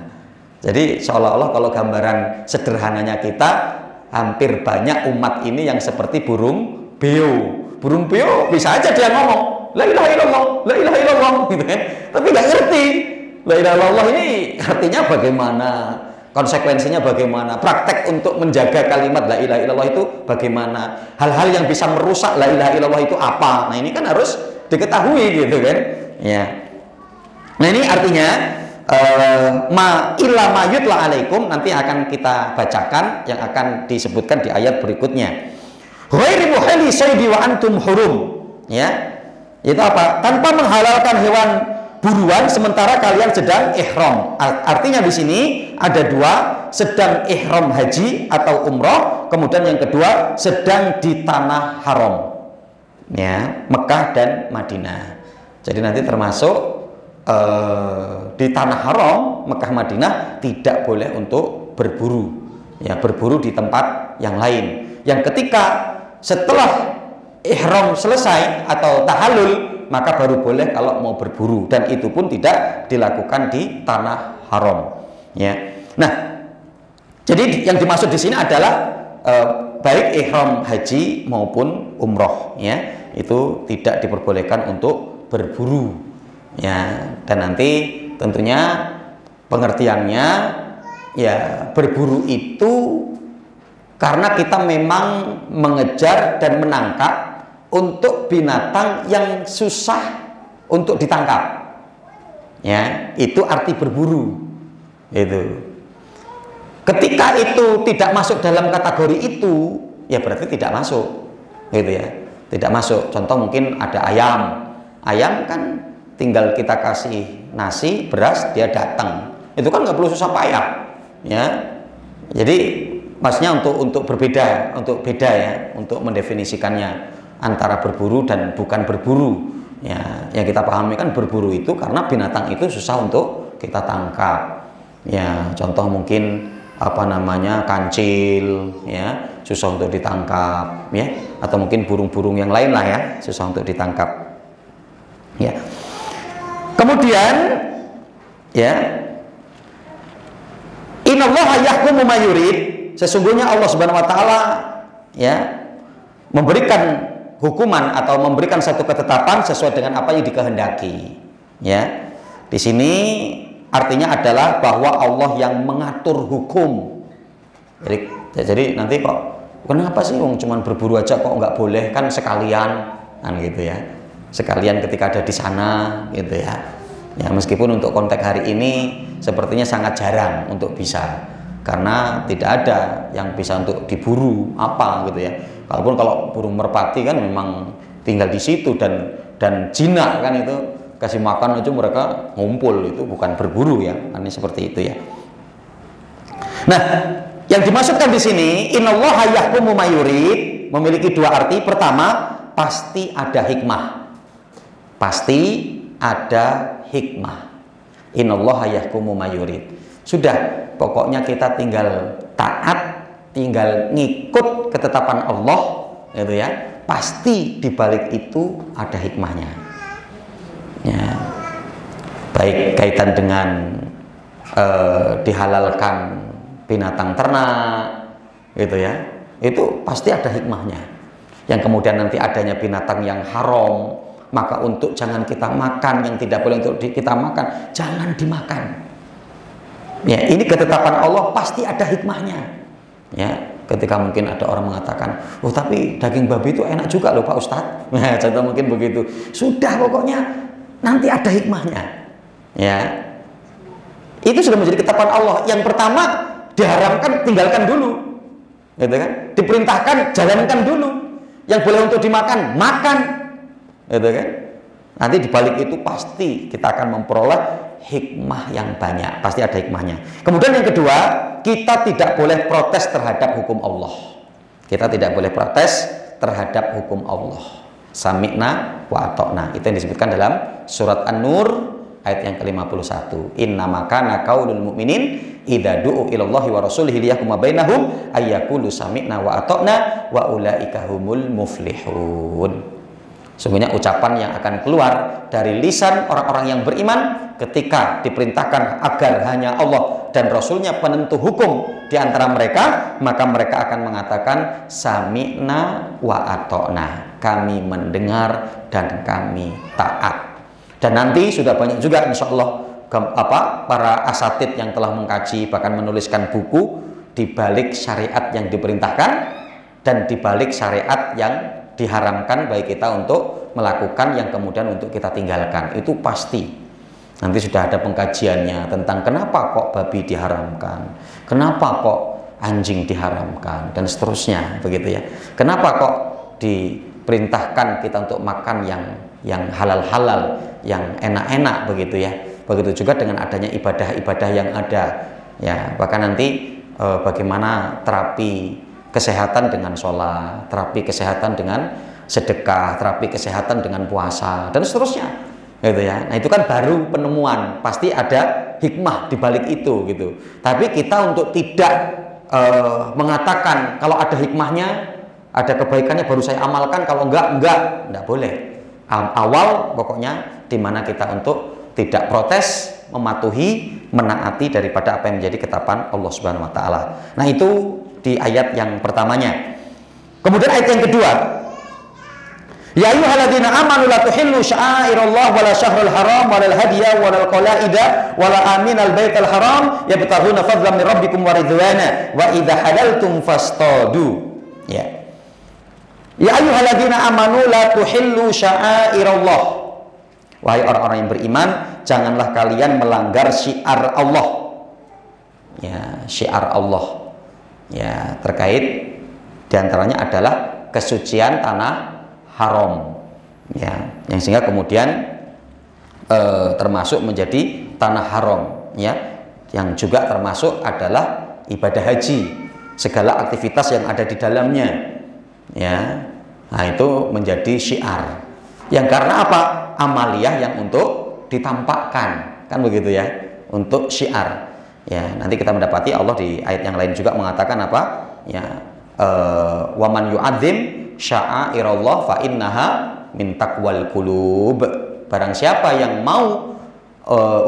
Jadi seolah-olah kalau gambaran sederhananya kita, hampir banyak umat ini yang seperti burung beo. Burung beo bisa aja dia ngomong la ilaha illallah, la ilaha illallah gitu kan, tapi nggak ngerti la ilaha illallah ini artinya bagaimana, konsekuensinya bagaimana, praktek untuk menjaga kalimat la ilaha illallah itu bagaimana, hal-hal yang bisa merusak la ilaha illallah itu apa. Nah, ini kan harus diketahui gitu kan ya. Nah ini artinya ma illa ma yutla alaikum, nanti akan kita bacakan yang akan disebutkan di ayat berikutnya. Ghairi muhalli saidi wa antum hurum, ya. Itu apa? Tanpa menghalalkan hewan buruan sementara kalian sedang ihram. Artinya di sini ada dua, sedang ihram haji atau umroh, kemudian yang kedua sedang di tanah haram, ya, Mekah dan Madinah. Jadi nanti termasuk di tanah haram Mekah Madinah tidak boleh untuk berburu, ya, berburu di tempat yang lain. Yang ketika setelah ihram selesai atau tahallul maka baru boleh kalau mau berburu, dan itu pun tidak dilakukan di tanah haram, ya. Nah, jadi yang dimaksud di sini adalah baik ihram haji maupun umroh, ya, itu tidak diperbolehkan untuk berburu, ya. Dan nanti tentunya pengertiannya, ya, berburu itu karena kita memang mengejar dan menangkap untuk binatang yang susah untuk ditangkap, ya, itu arti berburu. Itu ketika itu tidak masuk dalam kategori itu, ya berarti tidak masuk, gitu ya, tidak masuk. Contoh mungkin ada ayam kan tinggal kita kasih nasi, beras, dia datang, itu kan nggak perlu susah payah, ya. Jadi maksudnya untuk berbeda, untuk beda, ya, untuk mendefinisikannya antara berburu dan bukan berburu, ya. Yang kita pahami kan berburu itu karena binatang itu susah untuk kita tangkap, ya. Contoh mungkin apa namanya, kancil, ya, susah untuk ditangkap, ya, atau mungkin burung-burung yang lain lah, ya, susah untuk ditangkap, ya. Kemudian, ya, innallaha yahkumu ma yurid, sesungguhnya Allah Subhanahu wa taala, ya, memberikan hukuman atau memberikan satu ketetapan sesuai dengan apa yang dikehendaki, ya. Di sini artinya adalah bahwa Allah yang mengatur hukum. Jadi nanti kok kenapa sih wong cuman berburu aja kok nggak boleh, kan sekalian, kan gitu, ya. Sekalian ketika ada di sana, gitu, ya. Ya, meskipun untuk konteks hari ini sepertinya sangat jarang untuk bisa, karena tidak ada yang bisa untuk diburu apa, gitu, ya. Walaupun kalau burung merpati kan memang tinggal di situ dan jinak kan, itu kasih makan aja mereka ngumpul, itu bukan berburu, ya. Ini seperti itu, ya. Nah, yang dimaksudkan di sini innallaha yahkumu ma yurid memiliki dua arti. Pertama, pasti ada hikmah. Pasti ada hikmah. Innallaha yahkumu ma yurid. Sudah, pokoknya kita tinggal taat, tinggal ngikut ketetapan Allah, gitu, ya. Pasti di balik itu ada hikmahnya, ya. Baik kaitan dengan dihalalkan binatang ternak, gitu, ya, itu pasti ada hikmahnya. Yang kemudian nanti adanya binatang yang haram, maka untuk jangan kita makan, yang tidak boleh untuk kita makan, jangan dimakan. Ya, ini ketetapan Allah pasti ada hikmahnya. Ya, ketika mungkin ada orang mengatakan, oh tapi daging babi itu enak juga loh Pak Ustadz. Nah, contoh mungkin begitu. Sudah, pokoknya nanti ada hikmahnya, ya. Itu sudah menjadi ketetapan Allah. Yang pertama diharamkan, tinggalkan dulu, gitu kan. Diperintahkan, jalankan dulu. Yang boleh untuk dimakan, makan, gitu kan. Nanti dibalik itu pasti kita akan memperoleh hikmah yang banyak, pasti ada hikmahnya. Kemudian yang kedua, kita tidak boleh protes terhadap hukum Allah. Kita tidak boleh protes terhadap hukum Allah. Sami'na wa ata'na, itu yang disebutkan dalam surat An-Nur ayat yang ke-51. Innama kana qaulul mu'minin idza du'u ilallahi wa rasulihi liyahkuma bainahum ayyaqulu sami'na wa ata'na wa ulaika humul muflihun. Sungguhnya ucapan yang akan keluar dari lisan orang-orang yang beriman ketika diperintahkan agar hanya Allah dan Rasulnya penentu hukum di antara mereka, maka mereka akan mengatakan sami'na wa ata'na, kami mendengar dan kami taat. Dan nanti sudah banyak juga insya Allah para asatid yang telah mengkaji bahkan menuliskan buku di balik syariat yang diperintahkan dan di balik syariat yang diharamkan bagi kita untuk melakukan, yang kemudian untuk kita tinggalkan. Itu pasti Nanti sudah ada pengkajiannya tentang kenapa kok babi diharamkan, kenapa kok anjing diharamkan, dan seterusnya, begitu ya. Kenapa kok diperintahkan kita untuk makan yang halal-halal, yang enak-enak, begitu ya. Begitu juga dengan adanya ibadah-ibadah yang ada, ya. Bahkan nanti bagaimana terapi kesehatan dengan sholat, terapi kesehatan dengan sedekah, terapi kesehatan dengan puasa, dan seterusnya. Gitu ya. Nah, itu kan baru penemuan, pasti ada hikmah di balik itu gitu. Tapi kita untuk tidak mengatakan kalau ada hikmahnya, ada kebaikannya baru saya amalkan, kalau enggak boleh. Awal pokoknya dimana kita untuk tidak protes, mematuhi, menaati daripada apa yang menjadi ketetapan Allah Subhanahu wa taala. Nah, itu di ayat yang pertamanya. Kemudian ayat yang kedua, ya ayyuhalladzina amanu la tuhillu sya'airallah wala syahrul haram wala hadiya wala qalaida wala aminal baital haram yabtaghuna fadlan min rabbikum wa ridwana wa idza halaltum fastadu. Ya. Ya ayyuhalladzina amanu la tuhillu sya'airallah. Wahai orang-orang yang beriman, janganlah kalian melanggar syiar Allah. Ya, syiar Allah. Ya, terkait diantaranya adalah kesucian tanah haram, ya, yang sehingga kemudian termasuk menjadi tanah haram, ya, yang juga termasuk adalah ibadah haji, segala aktivitas yang ada di dalamnya, ya. Nah, itu menjadi syiar, yang karena apa? Amaliyah yang untuk ditampakkan, kan begitu ya, untuk syiar, ya. Nanti kita mendapati Allah di ayat yang lain juga mengatakan apa, ya, waman yu'adzim sya'airallah fa innaha min taqwal qulub. Barang siapa yang mau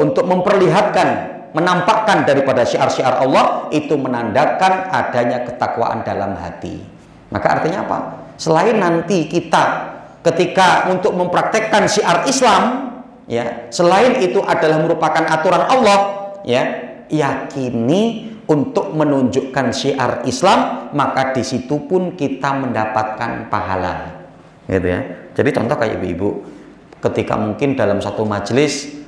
untuk memperlihatkan, menampakkan daripada syiar-syiar Allah, itu menandakan adanya ketakwaan dalam hati. Maka artinya apa? Selain nanti kita ketika untuk mempraktekkan syiar Islam, ya, selain itu adalah merupakan aturan Allah, ya, yakini untuk menunjukkan syiar Islam, maka di situ pun kita mendapatkan pahala, gitu ya. Jadi contoh kayak ibu-ibu, ketika mungkin dalam satu majelis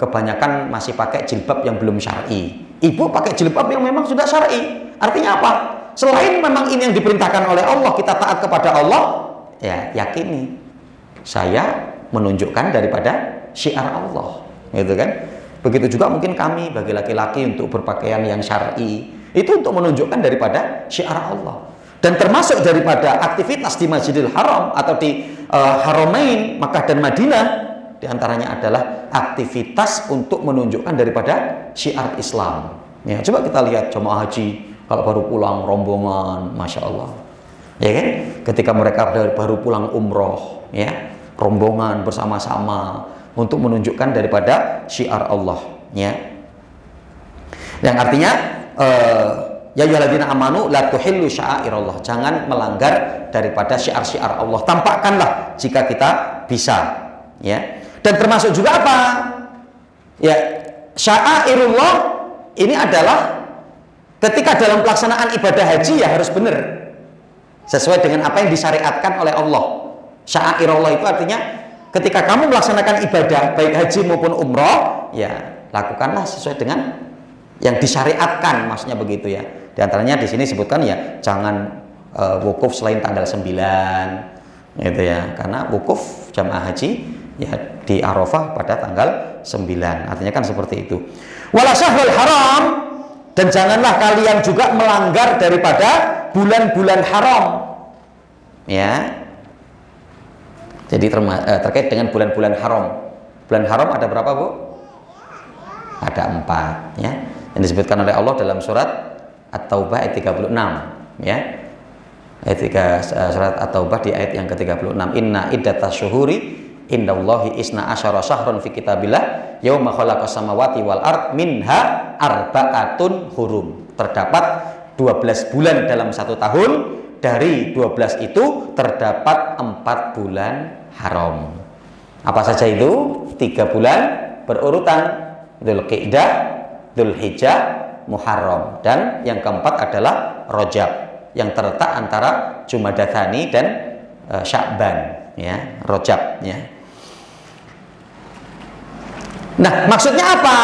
kebanyakan masih pakai jilbab yang belum syar'i, ibu pakai jilbab yang memang sudah syar'i. Artinya apa? Selain memang ini yang diperintahkan oleh Allah, kita taat kepada Allah, ya, yakini saya menunjukkan daripada syiar Allah, gitu kan. Begitu juga mungkin kami bagi laki-laki untuk berpakaian yang syar'i, itu untuk menunjukkan daripada syiar Allah. Dan termasuk daripada aktivitas di Masjidil Haram atau di Haramain Makkah dan Madinah, diantaranya adalah aktivitas untuk menunjukkan daripada syiar Islam. Ya, coba kita lihat jemaah haji kalau baru pulang rombongan, masya Allah, ya kan? Ketika mereka baru pulang umroh, ya, rombongan bersama-sama untuk menunjukkan daripada syiar Allah, ya. Yang artinya ya ayyuhalladzina amanu la tuhillu sya'airallah. Jangan melanggar daripada syiar-syiar Allah. Tampakkanlah jika kita bisa, ya. Dan termasuk juga apa? Ya, sya'airullah ini adalah ketika dalam pelaksanaan ibadah haji ya harus benar sesuai dengan apa yang disyariatkan oleh Allah. Sya'airullah itu artinya ketika kamu melaksanakan ibadah baik haji maupun umroh, ya lakukanlah sesuai dengan yang disyariatkan, maksudnya begitu ya. Di antaranya di sini sebutkan ya jangan wukuf selain tanggal 9, gitu ya. Karena wukuf jamaah haji ya di Arafah pada tanggal 9. Artinya kan seperti itu. Wala syahrul haram, dan janganlah kalian juga melanggar daripada bulan-bulan haram. Ya. Jadi terkait dengan bulan-bulan haram. Bulan haram ada berapa, Bu? Ada 4, ya. Yang disebutkan oleh Allah dalam surat At-Taubah ayat 36, ya. Surat At-Taubah di ayat yang ke-36. Inna iddatas syuhuri indallahi isna asyara syahran fi kitabillah yauma khalaqas samawati wal ard minha arba'atun hurum. Terdapat 12 bulan dalam 1 tahun. Dari 12 itu terdapat 4 bulan haram. Apa saja itu? 3 bulan berurutan, Dzulqa'dah, Dzulhijjah, Muharram, dan yang keempat adalah Rajab yang terletak antara Jumadah Tsani dan Sya'ban, ya, Rajab, ya. Nah, maksudnya apa?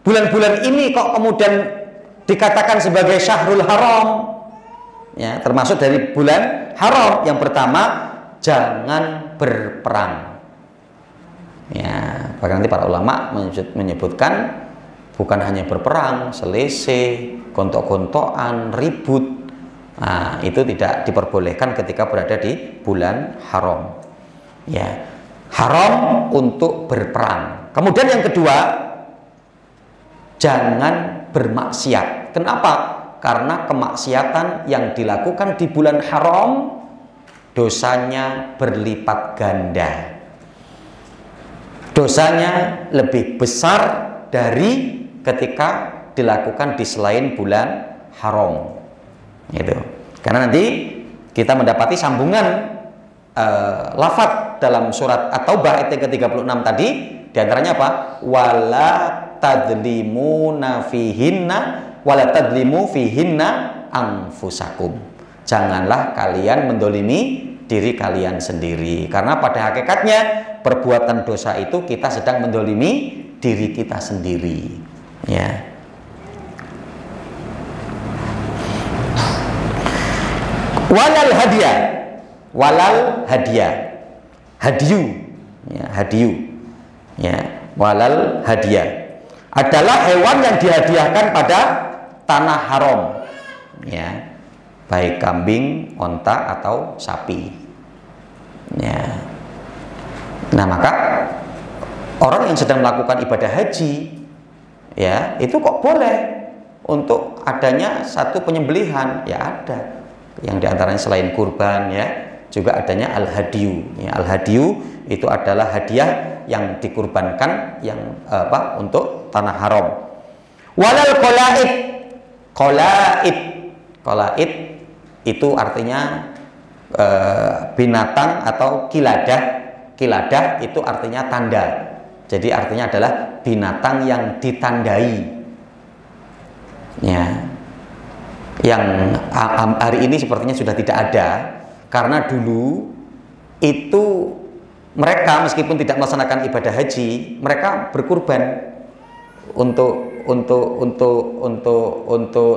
Bulan-bulan ini kok kemudian dikatakan sebagai syahrul haram? Ya, termasuk dari bulan haram. Yang pertama, jangan berperang. Ya, bahkan nanti para ulama menyebutkan bukan hanya berperang, selisih, gontok-gontokan, ribut. Nah, itu tidak diperbolehkan ketika berada di bulan haram. Ya, haram untuk berperang. Kemudian yang kedua, jangan bermaksiat. Kenapa? Karena kemaksiatan yang dilakukan di bulan haram dosanya berlipat ganda. Dosanya lebih besar dari ketika dilakukan di selain bulan haram. Gitu. Karena nanti kita mendapati sambungan lafadz dalam surat At-Taubah ayat ke-36 tadi, diantaranya apa? Wala tadlimuna fihinna wala tadlimu fihinna anfusakum. Janganlah kalian mendolimi diri kalian sendiri, karena pada hakikatnya perbuatan dosa itu kita sedang mendolimi diri kita sendiri. Ya. Walal hadiah, hadiyu, ya, hadiyu, ya, walal hadiah adalah hewan yang dihadiahkan pada tanah haram, ya, baik kambing, onta atau sapi, ya. Nah, maka orang yang sedang melakukan ibadah haji, ya, itu kok boleh untuk adanya satu penyembelihan, ya ada. Yang diantaranya selain kurban, ya, juga adanya al-hadiyu. Ya, al-hadiyu itu adalah hadiah yang dikurbankan yang untuk tanah haram. Walal qolaid, qolaid itu artinya binatang atau kiladah. Kiladah itu artinya tanda. Jadi artinya adalah binatang yang ditandai. Ya. Yang hari ini sepertinya sudah tidak ada, karena dulu itu mereka meskipun tidak melaksanakan ibadah haji, mereka berkurban untuk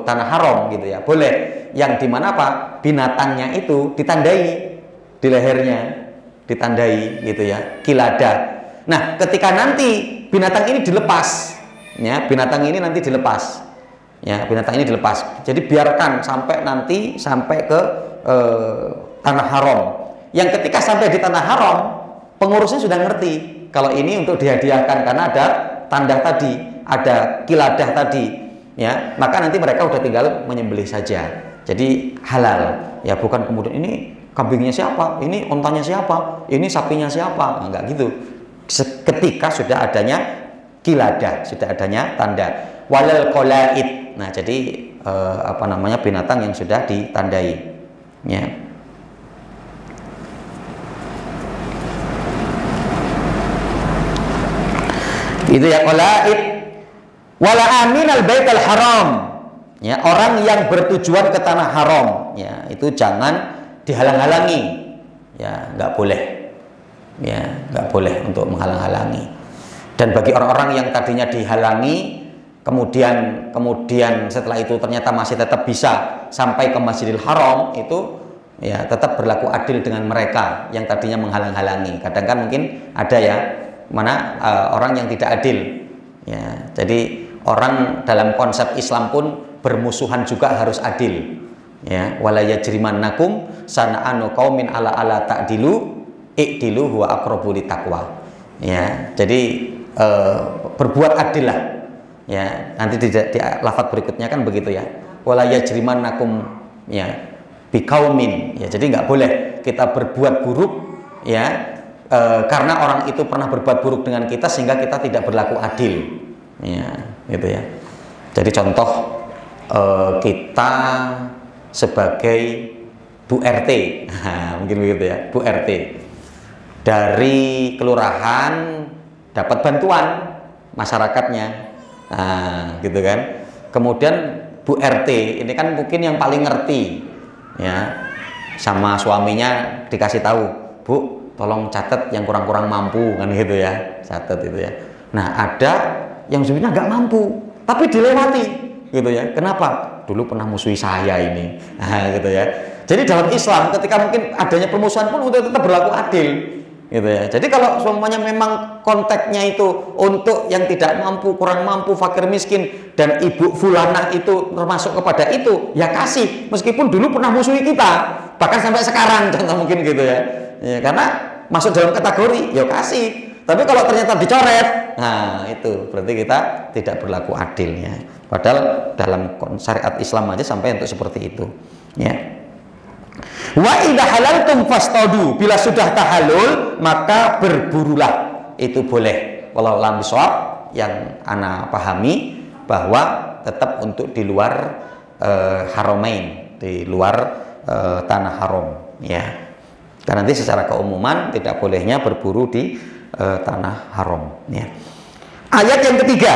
tanah haram, gitu ya, boleh. Yang dimana apa? Binatangnya itu ditandai di lehernya, ditandai, gitu ya, kiladah. Nah, ketika nanti binatang ini dilepas, ya, binatang ini nanti dilepas. Ya, binatang ini dilepas. Jadi biarkan sampai ke tanah haram. Yang ketika sampai di tanah haram, pengurusnya sudah ngerti kalau ini untuk dihadiahkan karena ada tanda tadi, ada kiladah tadi, ya. Maka nanti mereka udah tinggal menyembelih saja. Jadi halal. Ya, bukan kemudian ini kambingnya siapa, ini ontanya siapa, ini sapinya siapa. Enggak gitu. Ketika sudah adanya kiladah, sudah adanya tanda. Walal qolaid. Nah, jadi binatang yang sudah ditandai, ya. Itu ya, qolaid. Wala aminal baitul haram. Ya, orang yang bertujuan ke tanah haram, ya, itu jangan dihalang-halangi. Ya, nggak boleh. Ya, nggak boleh untuk menghalang-halangi. Dan bagi orang-orang yang tadinya dihalangi, kemudian setelah itu ternyata masih tetap bisa sampai ke Masjidil Haram, itu ya tetap berlaku adil dengan mereka yang tadinya menghalang-halangi. Kadang kan mungkin ada ya mana orang yang tidak adil, ya. Jadi orang dalam konsep Islam pun bermusuhan juga harus adil, ya. Wala yajrimannakum sana'anu qaumin ala ta'dilu i'dilu huwa aqrabu littaqwa, ya. Jadi berbuat adil lah. Ya, nanti di lafaz berikutnya kan begitu ya. Wala yajrimannakum, ya, biqaumin. Ya, jadi nggak boleh kita berbuat buruk, ya, karena orang itu pernah berbuat buruk dengan kita sehingga kita tidak berlaku adil. Ya, gitu ya. Jadi contoh kita sebagai Bu RT, nah, mungkin begitu ya, Bu RT dari kelurahan dapat bantuan masyarakatnya. Nah, gitu kan. Kemudian Bu RT ini kan mungkin yang paling ngerti, ya, sama suaminya dikasih tahu, Bu, tolong catat yang kurang-kurang mampu, kan gitu ya, catat itu ya. Nah, ada yang sebenarnya nggak mampu, tapi dilewati, gitu ya. Kenapa? Dulu pernah musuhi saya ini, nah, gitu ya. Jadi dalam Islam, ketika mungkin adanya permusuhan pun untuk tetap berlaku adil, gitu ya. Jadi kalau semuanya memang konteksnya itu untuk yang tidak mampu, kurang mampu, fakir miskin, dan ibu fulanah itu termasuk kepada itu, ya kasih. Meskipun dulu pernah musuhi kita, bahkan sampai sekarang, contoh mungkin gitu ya. Ya, karena masuk dalam kategori, ya kasih. Tapi kalau ternyata dicoret, nah itu berarti kita tidak berlaku adilnya. Padahal dalam syariat Islam aja sampai untuk seperti itu. Ya. Wa idza halaltum fastadu, bila sudah tahallul maka berburulah. Itu boleh. Wallahu a'lam bishawab, yang ana pahami bahwa tetap untuk di luar haramain, di luar tanah haram, ya. Karena nanti secara keumuman tidak bolehnya berburu di tanah haram, ya. Ayat yang ketiga,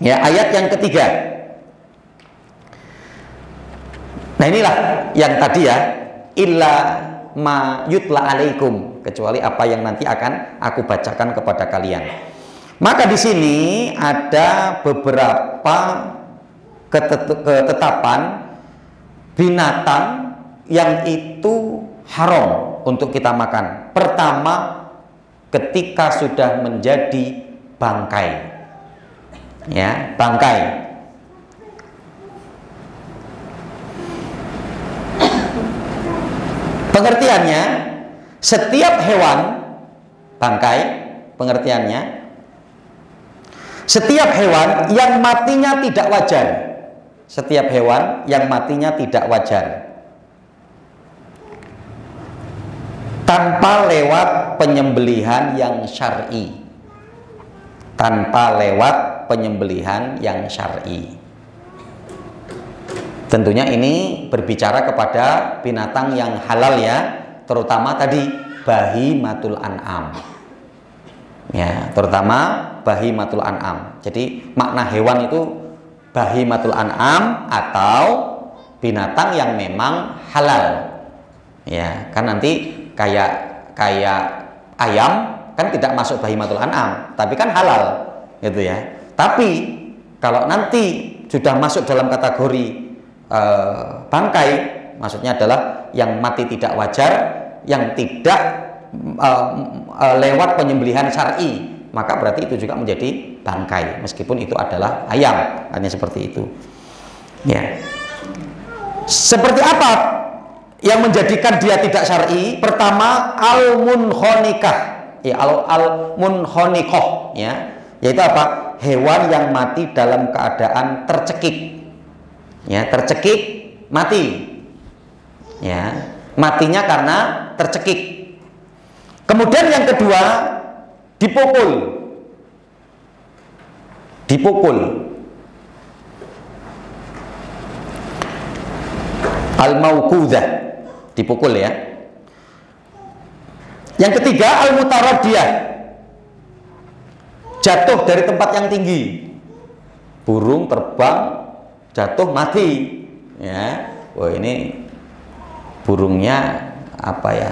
ya, ayat yang ketiga. Nah, inilah yang tadi ya, illa ma yutla alaikum, kecuali apa yang nanti akan aku bacakan kepada kalian. Maka di sini ada beberapa ketetapan binatang yang itu haram untuk kita makan. Pertama, ketika sudah menjadi bangkai, ya, bangkai. Pengertiannya, setiap hewan bangkai, pengertiannya, setiap hewan yang matinya tidak wajar, setiap hewan yang matinya tidak wajar, tanpa lewat penyembelihan yang syar'i, tanpa lewat penyembelihan yang syar'i. Tentunya ini berbicara kepada binatang yang halal ya, terutama tadi bahimatul an'am. Ya, terutama bahimatul an'am. Jadi makna hewan itu bahimatul an'am atau binatang yang memang halal. Ya, kan nanti kayak ayam kan tidak masuk bahimatul an'am, tapi kan halal, gitu ya. Tapi kalau nanti sudah masuk dalam kategori bangkai, maksudnya adalah yang mati tidak wajar, yang tidak lewat penyembelihan syar'i, maka berarti itu juga menjadi bangkai, meskipun itu adalah ayam, hanya seperti itu. Ya. Seperti apa yang menjadikan dia tidak syar'i? Pertama, al-munhonikah, ya, al-munhonikoh, ya, yaitu apa? Hewan yang mati dalam keadaan tercekik. Ya, tercekik mati, ya, matinya karena tercekik. Kemudian yang kedua, dipukul, al-mauqudzah, dipukul ya. Yang ketiga, al-mutaradiyah, jatuh dari tempat yang tinggi, burung terbang jatuh mati, ya. Wah, ini burungnya apa ya,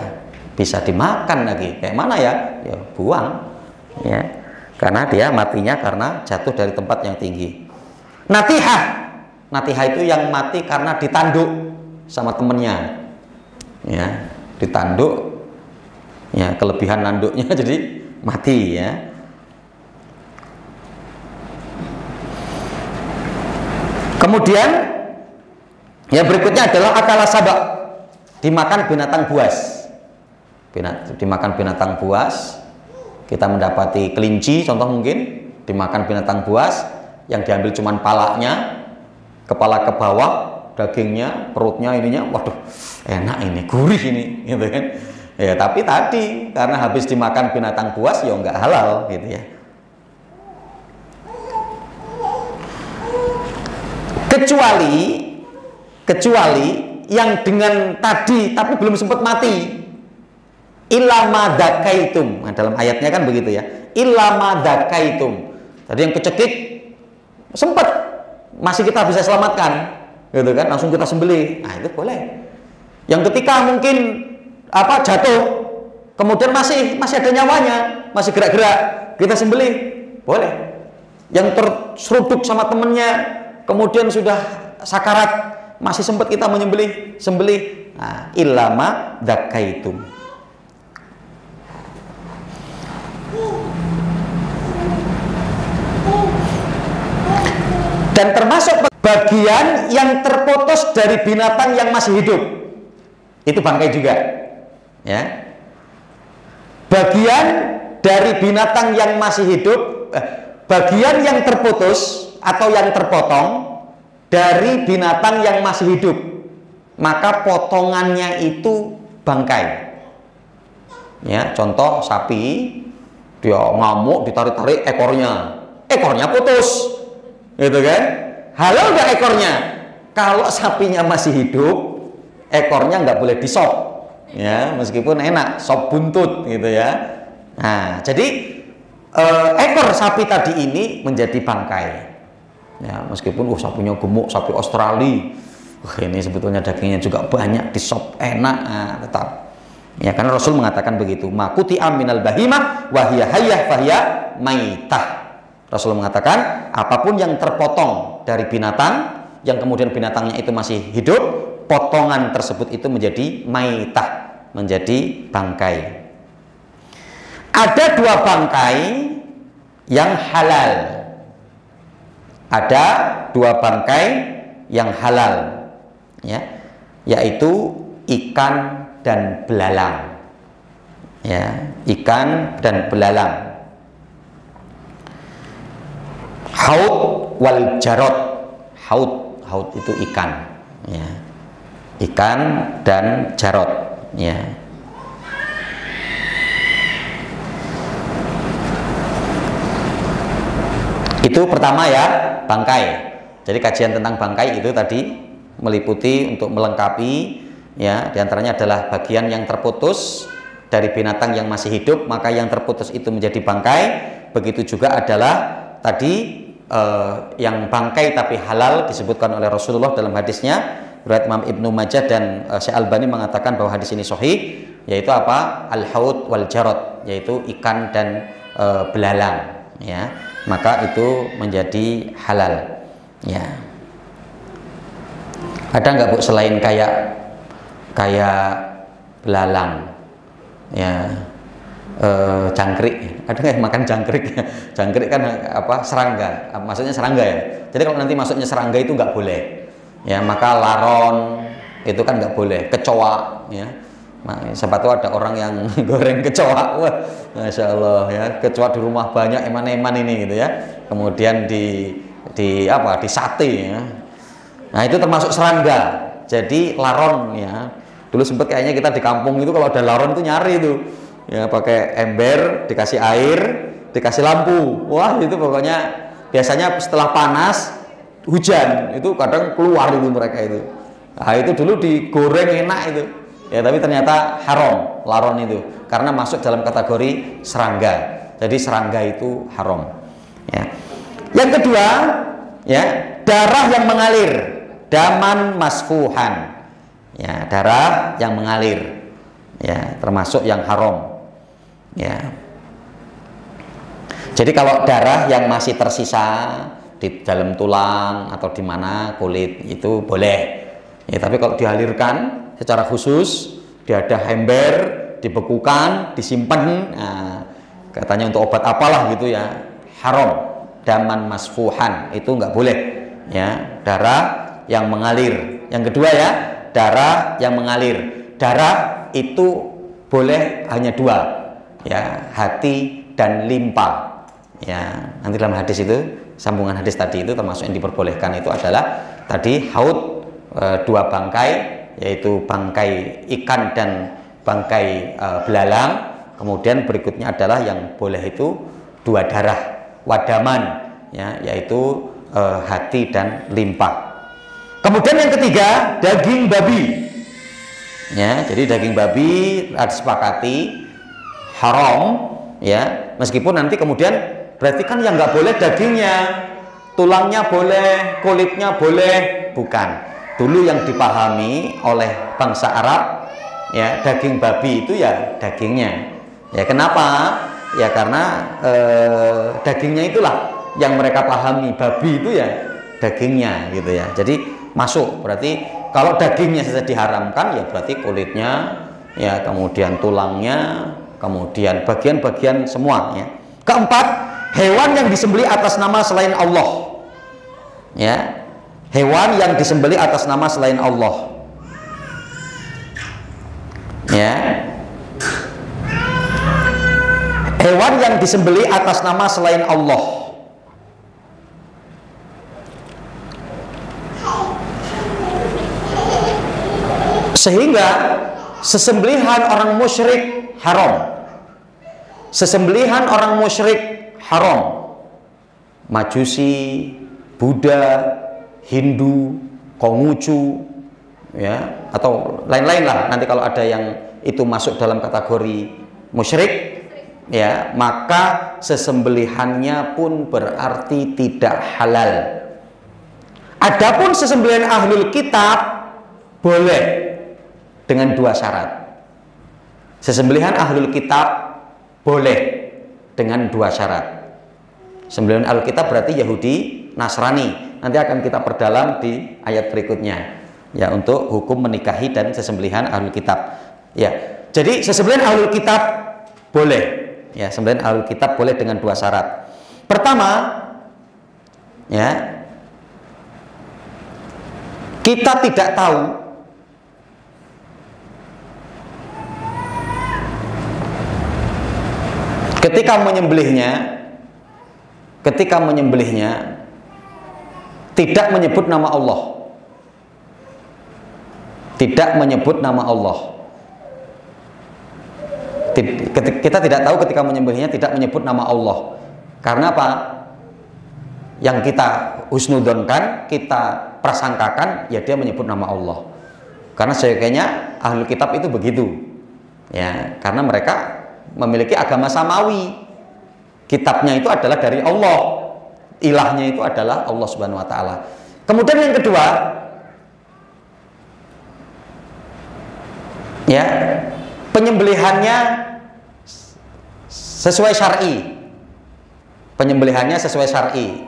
bisa dimakan lagi, kayak mana ya, ya buang, ya, karena dia matinya karena jatuh dari tempat yang tinggi. Natihah itu yang mati karena ditanduk sama temennya, ya, ditanduk, ya, kelebihan nanduknya jadi mati, ya. Kemudian yang berikutnya adalah akala sabak, dimakan binatang buas. Dimakan binatang buas, kita mendapati kelinci, contoh mungkin dimakan binatang buas, yang diambil cuman palanya, kepala ke bawah, dagingnya, perutnya, ininya, waduh, enak ini, gurih ini, gitu kan? Ya, tapi tadi karena habis dimakan binatang buas, ya nggak halal, gitu ya. Kecuali yang dengan tadi tapi belum sempat mati, ilama dzakaitum. Nah, dalam ayatnya kan begitu ya, ilama dzakaitum. Tadi yang kecekik sempat, masih kita bisa selamatkan, gitu kan, langsung kita sembelih. Nah, itu boleh. Yang ketika mungkin jatuh, kemudian masih ada nyawanya, masih gerak-gerak, kita sembelih, boleh. Yang terseruduk sama temennya, kemudian sudah sakarat, masih sempat kita menyembelih, sembelih. Nah, illama dzakaitum. Dan termasuk bagian yang terputus dari binatang yang masih hidup, itu bangkai juga, ya. Bagian dari binatang yang masih hidup, bagian yang terputus atau yang terpotong dari binatang yang masih hidup, maka potongannya itu bangkai. Ya, contoh sapi, dia ngamuk, ditarik-tarik ekornya putus. Gitu kan? Halal nggak ekornya? Kalau sapinya masih hidup, ekornya nggak boleh disop, ya, meskipun enak, sop buntut, gitu ya. Nah, jadi ekor sapi tadi ini menjadi bangkai, ya, meskipun sapinya gemuk, sapi Australia, ini sebetulnya dagingnya juga banyak, disop enak, nah, tetap, ya, karena Rasul mengatakan begitu. Makuti aminal bahimah wahiyah hayyah fahiyah maitah. Rasul mengatakan apapun yang terpotong dari binatang yang kemudian binatangnya itu masih hidup, potongan tersebut itu menjadi maitah, menjadi bangkai. Ada dua bangkai yang halal. Ada dua bangkai yang halal, ya, yaitu ikan dan belalang. Ya, ikan dan belalang. Haud wal jarot. Haud itu ikan, ya. Ikan dan jarot, ya. Itu pertama ya, bangkai. Jadi kajian tentang bangkai itu tadi meliputi untuk melengkapi, ya, diantaranya adalah bagian yang terputus dari binatang yang masih hidup, maka yang terputus itu menjadi bangkai. Begitu juga adalah tadi yang bangkai tapi halal disebutkan oleh Rasulullah dalam hadisnya riwayat Imam Ibnu Majah, dan Syekh Albani mengatakan bahwa hadis ini sahih, yaitu apa? Al-haud wal jarot, yaitu ikan dan belalang, ya. Maka itu menjadi halal, ya. Ada nggak Bu selain kayak belalang, ya, jangkrik? Ada nggak yang makan jangkrik? Jangkrik kan apa? Serangga, maksudnya serangga, ya. Jadi kalau nanti masuknya serangga itu nggak boleh, ya. Maka laron itu kan nggak boleh, kecoa, ya. Nah, siapa tahu ada orang yang goreng kecoa, wah, masya Allah, ya, kecoa di rumah banyak, eman-eman ini, gitu ya. Kemudian di sate, ya. Nah, itu termasuk serangga. Jadi laron, ya. Dulu sempat kayaknya kita di kampung itu kalau ada laron itu nyari itu, ya, pakai ember, dikasih air, dikasih lampu, wah, itu pokoknya biasanya setelah panas hujan itu kadang keluar itu mereka itu. Nah, itu dulu digoreng enak itu. Ya, tapi ternyata haram laron itu karena masuk dalam kategori serangga. Jadi serangga itu haram, ya. Yang kedua, ya, darah yang mengalir, daman masfuhan, ya, darah yang mengalir, ya, termasuk yang haram, ya. Jadi kalau darah yang masih tersisa di dalam tulang atau di mana kulit itu boleh, ya, tapi kalau dialirkan secara khusus, dia ada ember, dibekukan, disimpan, nah, katanya untuk obat apalah gitu, ya, haram, daman masfuhan, itu nggak boleh, ya, darah yang mengalir. Yang kedua, ya, darah yang mengalir. Darah itu boleh hanya dua, ya, hati dan limpa, ya. Nanti dalam hadis itu, sambungan hadis tadi itu termasuk yang diperbolehkan itu adalah tadi haud, dua bangkai, yaitu bangkai ikan dan bangkai belalang. Kemudian berikutnya adalah yang boleh itu dua darah, wadaman, ya, yaitu hati dan limpa. Kemudian yang ketiga, daging babi, ya. Jadi daging babi disepakati haram, ya, meskipun nanti kemudian berarti kan yang nggak boleh dagingnya, tulangnya boleh, kulitnya boleh, bukan. Dulu yang dipahami oleh bangsa Arab, ya, daging babi itu ya dagingnya, ya. Kenapa? Ya karena dagingnya itulah yang mereka pahami, babi itu ya dagingnya gitu ya. Jadi masuk, berarti kalau dagingnya saja diharamkan ya berarti kulitnya, ya kemudian tulangnya, kemudian bagian-bagian semua ya. Keempat, hewan yang disembelih atas nama selain Allah. Ya. Hewan yang disembelih atas nama selain Allah. Ya. Hewan yang disembelih atas nama selain Allah. Sehingga sesembelihan orang musyrik haram. Sesembelihan orang musyrik haram. Majusi, Buddha, Hindu, Konghucu, ya, atau lain-lain lah. Nanti kalau ada yang itu masuk dalam kategori musyrik, ya, maka sesembelihannya pun berarti tidak halal. Adapun sesembelihan ahlul kitab boleh dengan dua syarat. Sesembelihan ahlul kitab boleh dengan dua syarat. Sembelihan ahlul kitab berarti Yahudi, Nasrani. Nanti akan kita perdalam di ayat berikutnya. Ya, untuk hukum menikahi dan sesembelihan ahlul kitab. Ya. Jadi sesembelihan ahlul kitab boleh. Ya, sembelihan ahlul kitab boleh dengan dua syarat. Pertama, ya, kita tidak tahu ketika menyembelihnya tidak menyebut nama Allah. Tidak menyebut nama Allah. Kita tidak tahu ketika menyembelihnya tidak menyebut nama Allah. Karena apa? Yang kita husnudonkan, kita prasangkakan, ya dia menyebut nama Allah. Karena seyogianya ahlul kitab itu begitu. Ya, karena mereka memiliki agama samawi. Kitabnya itu adalah dari Allah, ilahnya itu adalah Allah Subhanahu wa taala. Kemudian yang kedua, ya, penyembelihannya sesuai syar'i. Penyembelihannya sesuai syar'i.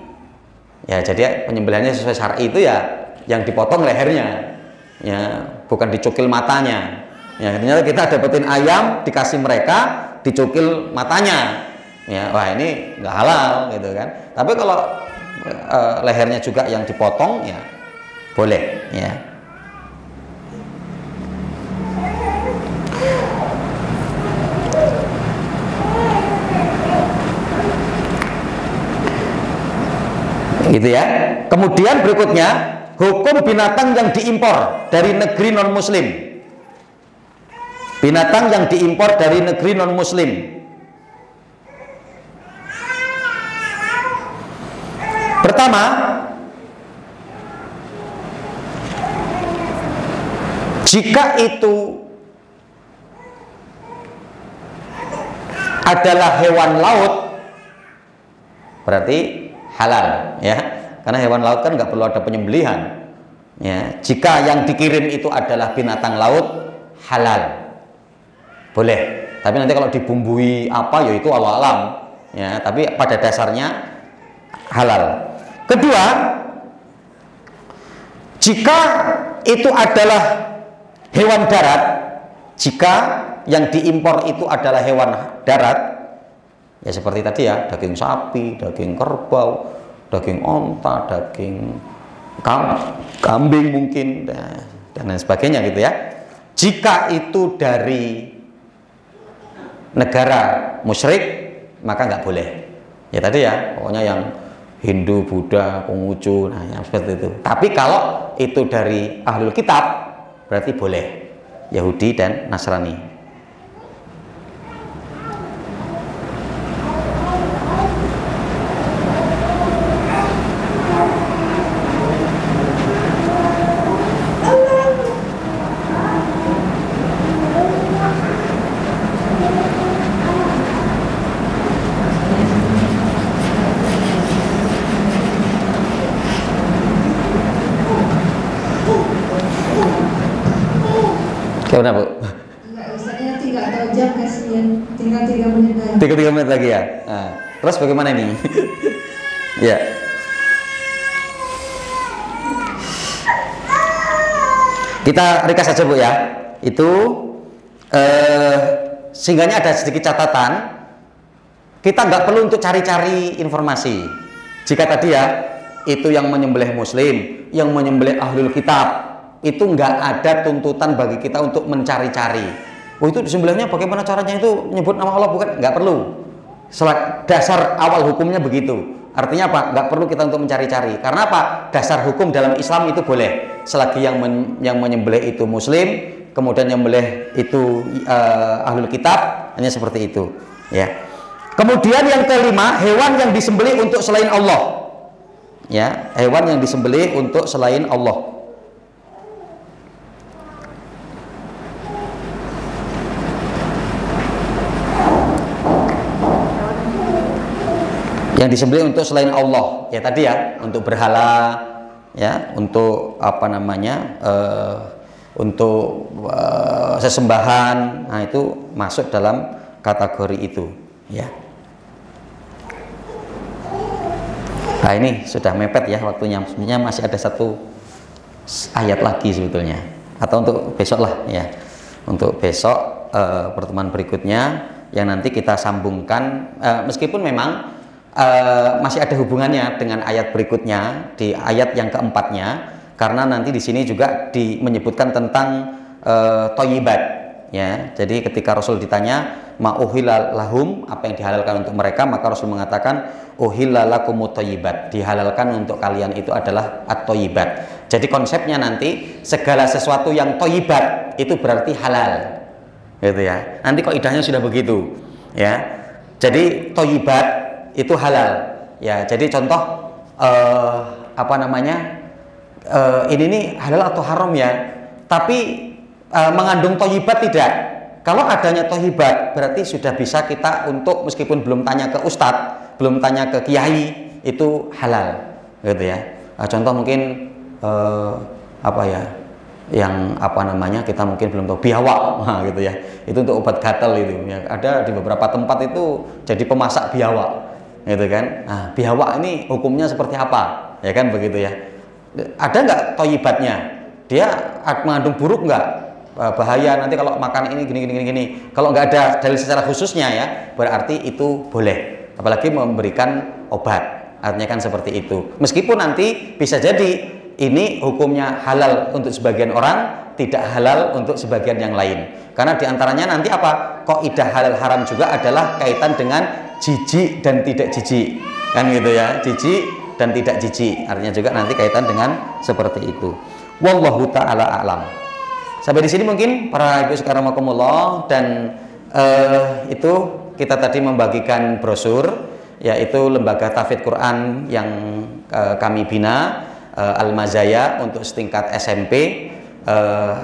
Ya, jadi penyembelihannya sesuai syar'i itu ya yang dipotong lehernya. Ya, bukan dicukil matanya. Ya, ternyata kita dapetin ayam dikasih mereka, dicukil matanya. Ya, wah ini nggak halal gitu kan. Tapi kalau lehernya juga yang dipotong ya boleh ya. Gitu ya. Kemudian berikutnya, hukum binatang yang diimpor dari negeri non muslim. Binatang yang diimpor dari negeri non muslim. Pertama, jika itu adalah hewan laut, berarti halal, ya, karena hewan laut kan nggak perlu ada penyembelihan. Ya, jika yang dikirim itu adalah binatang laut, halal, boleh. Tapi nanti kalau dibumbui apa, ya itu Allah alam. Ya, tapi pada dasarnya halal. Kedua, jika itu adalah hewan darat, jika yang diimpor itu adalah hewan darat, ya seperti tadi ya, daging sapi, daging kerbau, daging onta, daging kambing mungkin, dan lain sebagainya gitu ya. Jika itu dari negara musyrik, maka nggak boleh. Ya tadi ya, pokoknya yang Hindu, Buddha, Konghucu, nah yang seperti itu. Tapi kalau itu dari ahlul kitab, berarti boleh, Yahudi dan Nasrani. Gimana Bu? Enggak usah jam kasihan, tinggal 3 menit lagi. 3 menit lagi ya. Nah, terus bagaimana ini? Ya. Kita ringkas saja Bu ya. Itu sehingganya ada sedikit catatan. Kita nggak perlu untuk cari-cari informasi. Jika tadi ya, itu yang menyembelih muslim, yang menyembelih ahlul kitab, itu nggak ada tuntutan bagi kita untuk mencari-cari. Oh itu disembelihnya bagaimana caranya, itu nyebut nama Allah, bukan, nggak perlu. Dasar awal hukumnya begitu. Artinya apa? Nggak perlu kita untuk mencari-cari. Karena apa? Dasar hukum dalam Islam itu boleh. Selagi yang menyembelih itu muslim, kemudian yang menyembelih itu ahlul kitab, hanya seperti itu. Ya. Kemudian yang kelima, hewan yang disembelih untuk selain Allah. Ya, hewan yang disembelih untuk selain Allah. Yang disembelih untuk selain Allah, ya tadi ya, untuk berhala, ya, untuk apa namanya, untuk sesembahan, nah itu masuk dalam kategori itu, ya. Nah ini sudah mepet ya waktunya, sebenarnya masih ada 1 ayat lagi sebetulnya, atau untuk besok lah ya, untuk besok pertemuan berikutnya yang nanti kita sambungkan, meskipun memang masih ada hubungannya dengan ayat berikutnya di ayat yang keempatnya, karena nanti di sini juga menyebutkan tentang thayyibat, ya. Jadi ketika Rasul ditanya ma'uhilla lahum, apa yang dihalalkan untuk mereka, maka Rasul mengatakan uhilla lakumut thayyibat, dihalalkan untuk kalian itu adalah at-thayyibat. Jadi konsepnya nanti segala sesuatu yang thayyibat itu berarti halal, gitu ya. Nanti kaidahnya sudah begitu, ya. Jadi thayyibat itu halal, ya. Jadi contoh apa namanya, ini nih halal atau haram ya, tapi mengandung thayyibat tidak. Kalau adanya thayyibat berarti sudah bisa kita untuk, meskipun belum tanya ke ustadz, belum tanya ke kiai, itu halal, gitu ya. Contoh mungkin apa ya, yang apa namanya, kita mungkin belum tahu, biawak, nah, gitu ya. Itu untuk obat gatal itu, ya. Ada di beberapa tempat itu jadi pemasak biawak, gitu kan. Nah, biawak ini hukumnya seperti apa, ya kan, begitu ya. Ada nggak thayyibatnya? Dia mengandung buruk nggak? Bahaya nanti kalau makan ini gini. Kalau nggak ada dalil secara khususnya ya, berarti itu boleh. Apalagi memberikan obat, artinya kan seperti itu. Meskipun nanti bisa jadi ini hukumnya halal untuk sebagian orang, tidak halal untuk sebagian yang lain. Karena diantaranya nanti apa? Kaidah halal haram juga adalah kaitan dengan jijik dan tidak jijik, kan gitu ya. Jijik dan tidak jijik, artinya juga nanti kaitan dengan seperti itu. Wallahu ta'ala a'lam. Sampai di sini mungkin para ibu sekarang makumullah, dan itu kita tadi membagikan brosur, yaitu lembaga tahfidz Quran yang kami bina, Al-Mazaya, untuk setingkat SMP.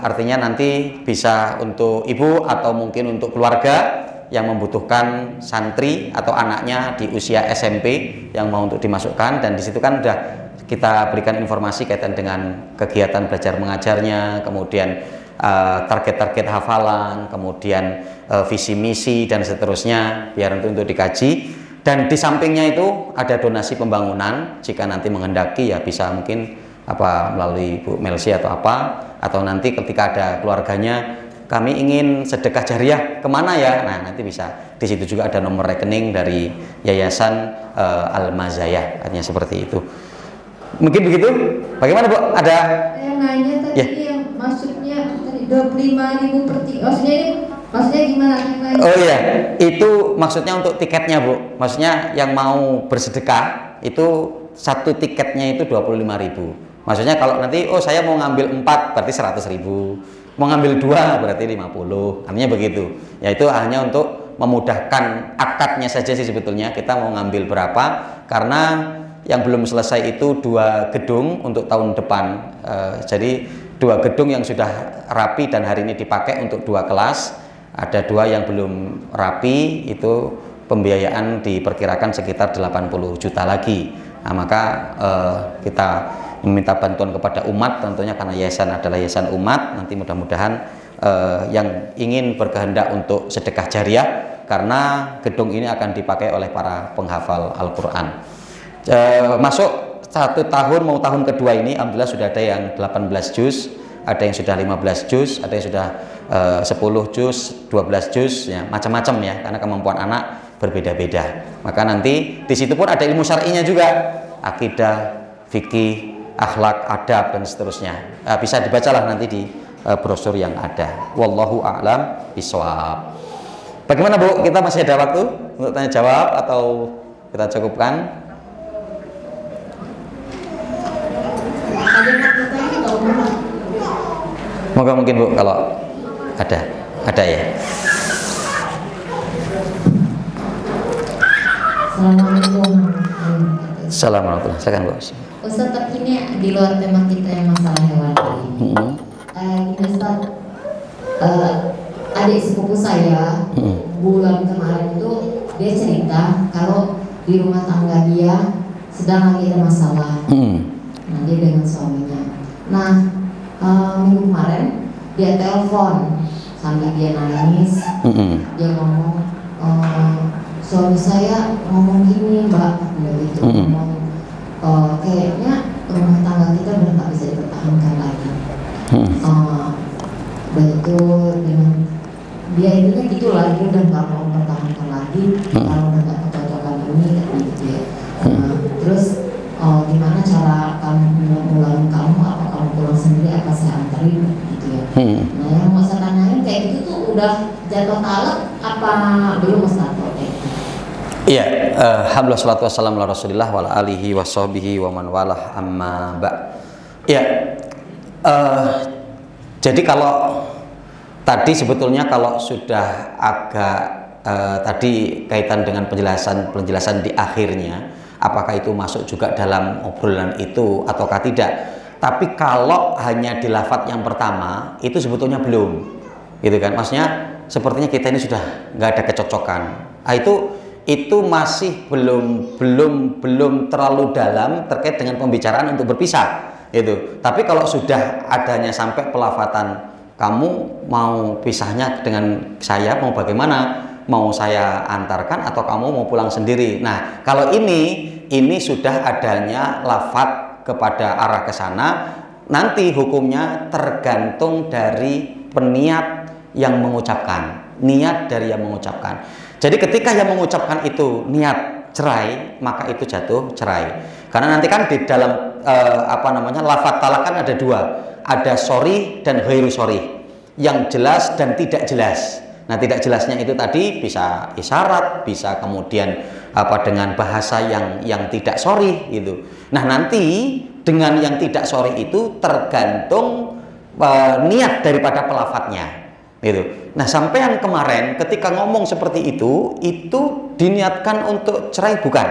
Artinya nanti bisa untuk ibu atau mungkin untuk keluarga yang membutuhkan santri atau anaknya di usia SMP yang mau untuk dimasukkan, dan di situ kan sudah kita berikan informasi kaitan dengan kegiatan belajar mengajarnya, kemudian target-target hafalan, kemudian visi misi dan seterusnya, biar untuk dikaji. Dan di sampingnya itu ada donasi pembangunan, jika nanti menghendaki ya bisa mungkin apa melalui Bu Melsi atau apa, atau nanti ketika ada keluarganya kami ingin sedekah jariah kemana ya, nah nanti bisa. Di situ juga ada nomor rekening dari Yayasan Al-Mazaya, artinya seperti itu. Mungkin begitu. Bagaimana Bu? Ada yang nanya tadi, ya, yang maksudnya tadi 25.000 per tiket, maksudnya gimana? Oh iya, itu maksudnya untuk tiketnya Bu. Maksudnya yang mau bersedekah itu satu tiketnya itu 25.000. Maksudnya kalau nanti saya mau ngambil 4 berarti 100.000, mau ngambil 2 berarti 50. Artinya begitu. Ya itu hanya untuk memudahkan akadnya saja sih sebetulnya. Kita mau ngambil berapa, karena yang belum selesai itu 2 gedung untuk tahun depan. Jadi 2 gedung yang sudah rapi dan hari ini dipakai untuk 2 kelas. Ada 2 yang belum rapi, itu pembiayaan diperkirakan sekitar 80 juta lagi. Nah, maka kita meminta bantuan kepada umat tentunya, karena yayasan adalah yayasan umat. Nanti mudah-mudahan yang ingin berkehendak untuk sedekah jariah, karena gedung ini akan dipakai oleh para penghafal Al-Quran. Masuk 1 tahun mau tahun kedua ini, alhamdulillah sudah ada yang 18 juz, ada yang sudah 15 juz, ada yang sudah 10 juz, 12 juz, ya, macam-macam ya, karena kemampuan anak berbeda-beda. Maka nanti di situ pun ada ilmu syar'inya juga, akidah, fikih, akhlak, adab dan seterusnya. Bisa dibacalah nanti di brosur yang ada. Wallahu a'lam bishawab. Bagaimana Bu? Kita masih ada waktu untuk tanya jawab atau kita cukupkan? Moga mungkin Bu kalau ada ya. Assalamualaikum. Silakan Bu. Ustaz, tapi ini di luar tema kita yang masalah hewan tadi. Gini Ustaz, adik sepupu saya bulan kemarin itu dia cerita kalau di rumah tangga dia sedang lagi ada masalah. Nah, dia dengan suaminya. Nah, minggu kemarin dia telepon sambil dia nangis. Dia ngomong, suami saya ngomong gini Mbak, gitu, ngomong kayaknya rumah tangga kita udah nggak bisa dipertahankan lagi. Itu dengan dia intinya gitulah, dia udah nggak mau mempertahankan lagi kalau udah nggak kecocokan ini gitu ya. Terus gimana cara kamu mengulangi kamu, apa kamu pulang sendiri, apa saya anterin gitu ya. Nah, yang mau saya tanyain kayak gitu tuh udah jatuh talak apa belum Ustaz? Iya, alhamdulillah salatu wassalamu ala Rasulillah wa ala alihi wa sahbihi wa man walah, amma ba'. Iya. Jadi kalau tadi sebetulnya kalau sudah agak tadi kaitan dengan penjelasan di akhirnya, apakah itu masuk juga dalam obrolan itu ataukah tidak. Tapi kalau hanya di lafadz yang pertama itu sebetulnya belum, gitu kan? Maksudnya sepertinya kita ini sudah nggak ada kecocokan. Itu masih belum terlalu dalam terkait dengan pembicaraan untuk berpisah, gitu. Tapi kalau sudah adanya sampai pelafatan, kamu mau pisahnya dengan saya, mau bagaimana? Mau saya antarkan atau kamu mau pulang sendiri? Nah, kalau ini sudah adanya lafadz kepada arah ke sana, nanti hukumnya tergantung dari peniat yang mengucapkan, niat dari yang mengucapkan. Jadi ketika yang mengucapkan itu niat cerai, maka itu jatuh cerai. Karena nanti kan di dalam lafadz talak kan ada dua, ada sorry dan ghairu sorry, yang jelas dan tidak jelas. Nah, tidak jelasnya itu tadi bisa isyarat, bisa kemudian dengan bahasa yang tidak sorry gitu. Nah, nanti dengan yang tidak sorry itu tergantung niat daripada pelafadznya. Gitu. Nah, sampai yang kemarin ketika ngomong seperti itu diniatkan untuk cerai bukan?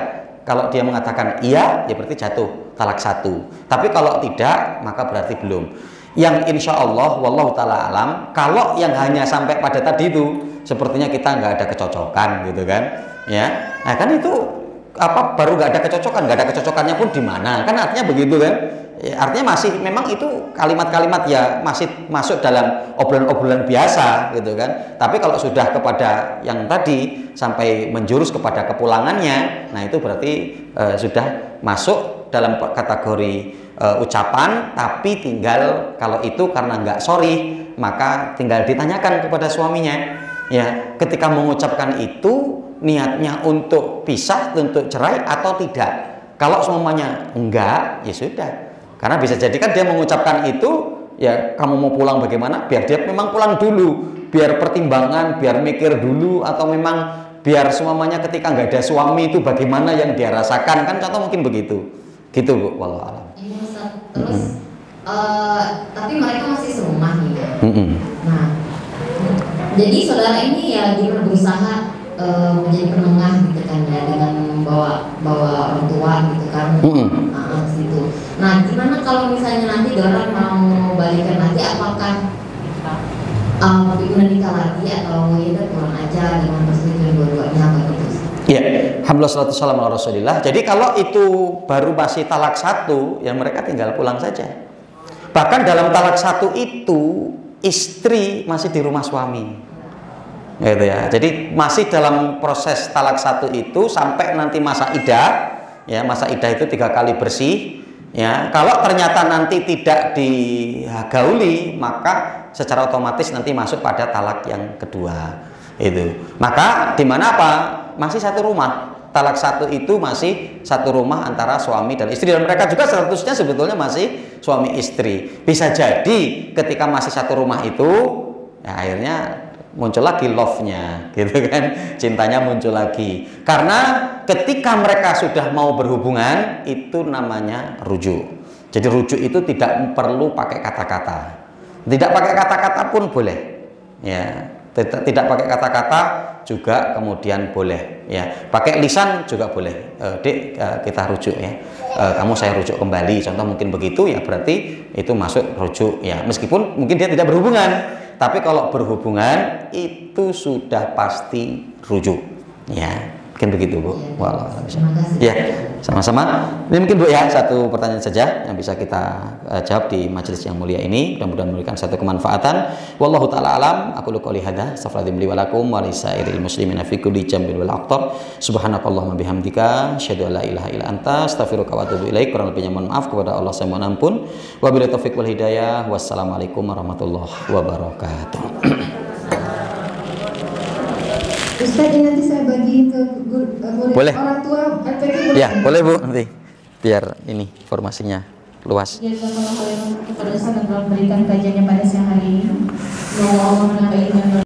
Kalau dia mengatakan iya, ya berarti jatuh talak 1. Tapi kalau tidak, maka berarti belum. Yang insya Allah, wallahu ta'ala alam, kalau yang hanya sampai pada tadi itu, sepertinya kita nggak ada kecocokan, gitu kan? Ya, nah kan itu baru nggak ada kecocokannya pun di mana? Kan artinya begitu kan? Ya, artinya masih memang itu kalimat-kalimat ya masih masuk dalam obrolan-obrolan biasa gitu kan. Tapi kalau sudah kepada yang tadi sampai menjurus kepada kepulangannya, nah itu berarti sudah masuk dalam kategori ucapan. Tapi tinggal kalau itu karena nggak sorry, maka tinggal ditanyakan kepada suaminya. Ya, ketika mengucapkan itu niatnya untuk pisah, untuk cerai atau tidak. Kalau semuanya enggak, ya sudah. Karena bisa jadi kan dia mengucapkan itu, ya kamu mau pulang bagaimana? Biar dia memang pulang dulu, biar pertimbangan, biar mikir dulu, atau memang biar semuanya ketika nggak ada suami itu bagaimana yang dia rasakan, kan contoh mungkin begitu, gitu Bu, wallahu a'lam. Terus, tapi mereka masih serumah nih ya. Nah, jadi saudara ini ya dia berusaha menjadi penengah gitu kan ya, dengan bawa orang tua gitu kan. Gitu. Nah, gimana kalau misalnya nanti orang mau balikan lagi, apakah nikah lagi atau ya pulang aja dengan persetujuan dua-duanya apa gitu? Ya, alhamdulillah salatu wassalamu ala Rasulillah. Jadi kalau itu baru masih talak 1, ya mereka tinggal pulang saja. Bahkan dalam talak 1 istri masih di rumah suami, gitu ya. Jadi masih dalam proses talak satu itu sampai nanti masa iddah, ya masa iddah itu 3 kali bersih, ya. Kalau ternyata nanti tidak digauli, maka secara otomatis nanti masuk pada talak yang kedua. Itu. Maka di mana apa? Masih satu rumah. Talak satu itu masih satu rumah antara suami dan istri, dan mereka juga statusnya sebetulnya masih suami istri. Bisa jadi ketika masih satu rumah itu, ya akhirnya muncul lagi love-nya, gitu kan, cintanya muncul lagi. Karena ketika mereka sudah mau berhubungan, itu namanya rujuk. Jadi rujuk itu tidak perlu pakai kata-kata, tidak pakai kata-kata pun boleh, ya. Tidak pakai kata-kata juga kemudian boleh, ya. Pakai lisan juga boleh. Dek, kita rujuk ya. Kamu saya rujuk kembali. Contoh mungkin begitu, ya berarti itu masuk rujuk, ya. Meskipun mungkin dia tidak berhubungan, tapi kalau berhubungan itu sudah pasti rujuk, ya. Mungkin begitu, Bu. Wallahualam. Ya, sama-sama. Ini mungkin, Bu, ya, satu pertanyaan saja yang bisa kita jawab di majelis yang mulia ini. Mudah-mudahan memberikan satu kemanfaatan. Wallahu taala alam. Aku qouli hadza, astaghfirullahaladzim li wa lakum wa lisairil muslimina fi kulli jambin wal aqtar. Subhanakallahumma bihamdika, asyhadu an la ilaha illa anta, astaghfiruka wa atubu ilaik. Kurang lebihnya mohon maaf, kepada Allah saya mohon ampun. Wabillahi taufik wal hidayah. Wassalamualaikum warahmatullahi wabarakatuh. Ustaz, ini nanti saya bagi ke murid Boleh. orang tua LPK. Ya, boleh, Bu, nanti biar ini informasinya luas. Jazakallahu khairan kepada Ustaz yang telah memberikan kajiannya pada siang hari ini. Semoga Allah menambah ilmu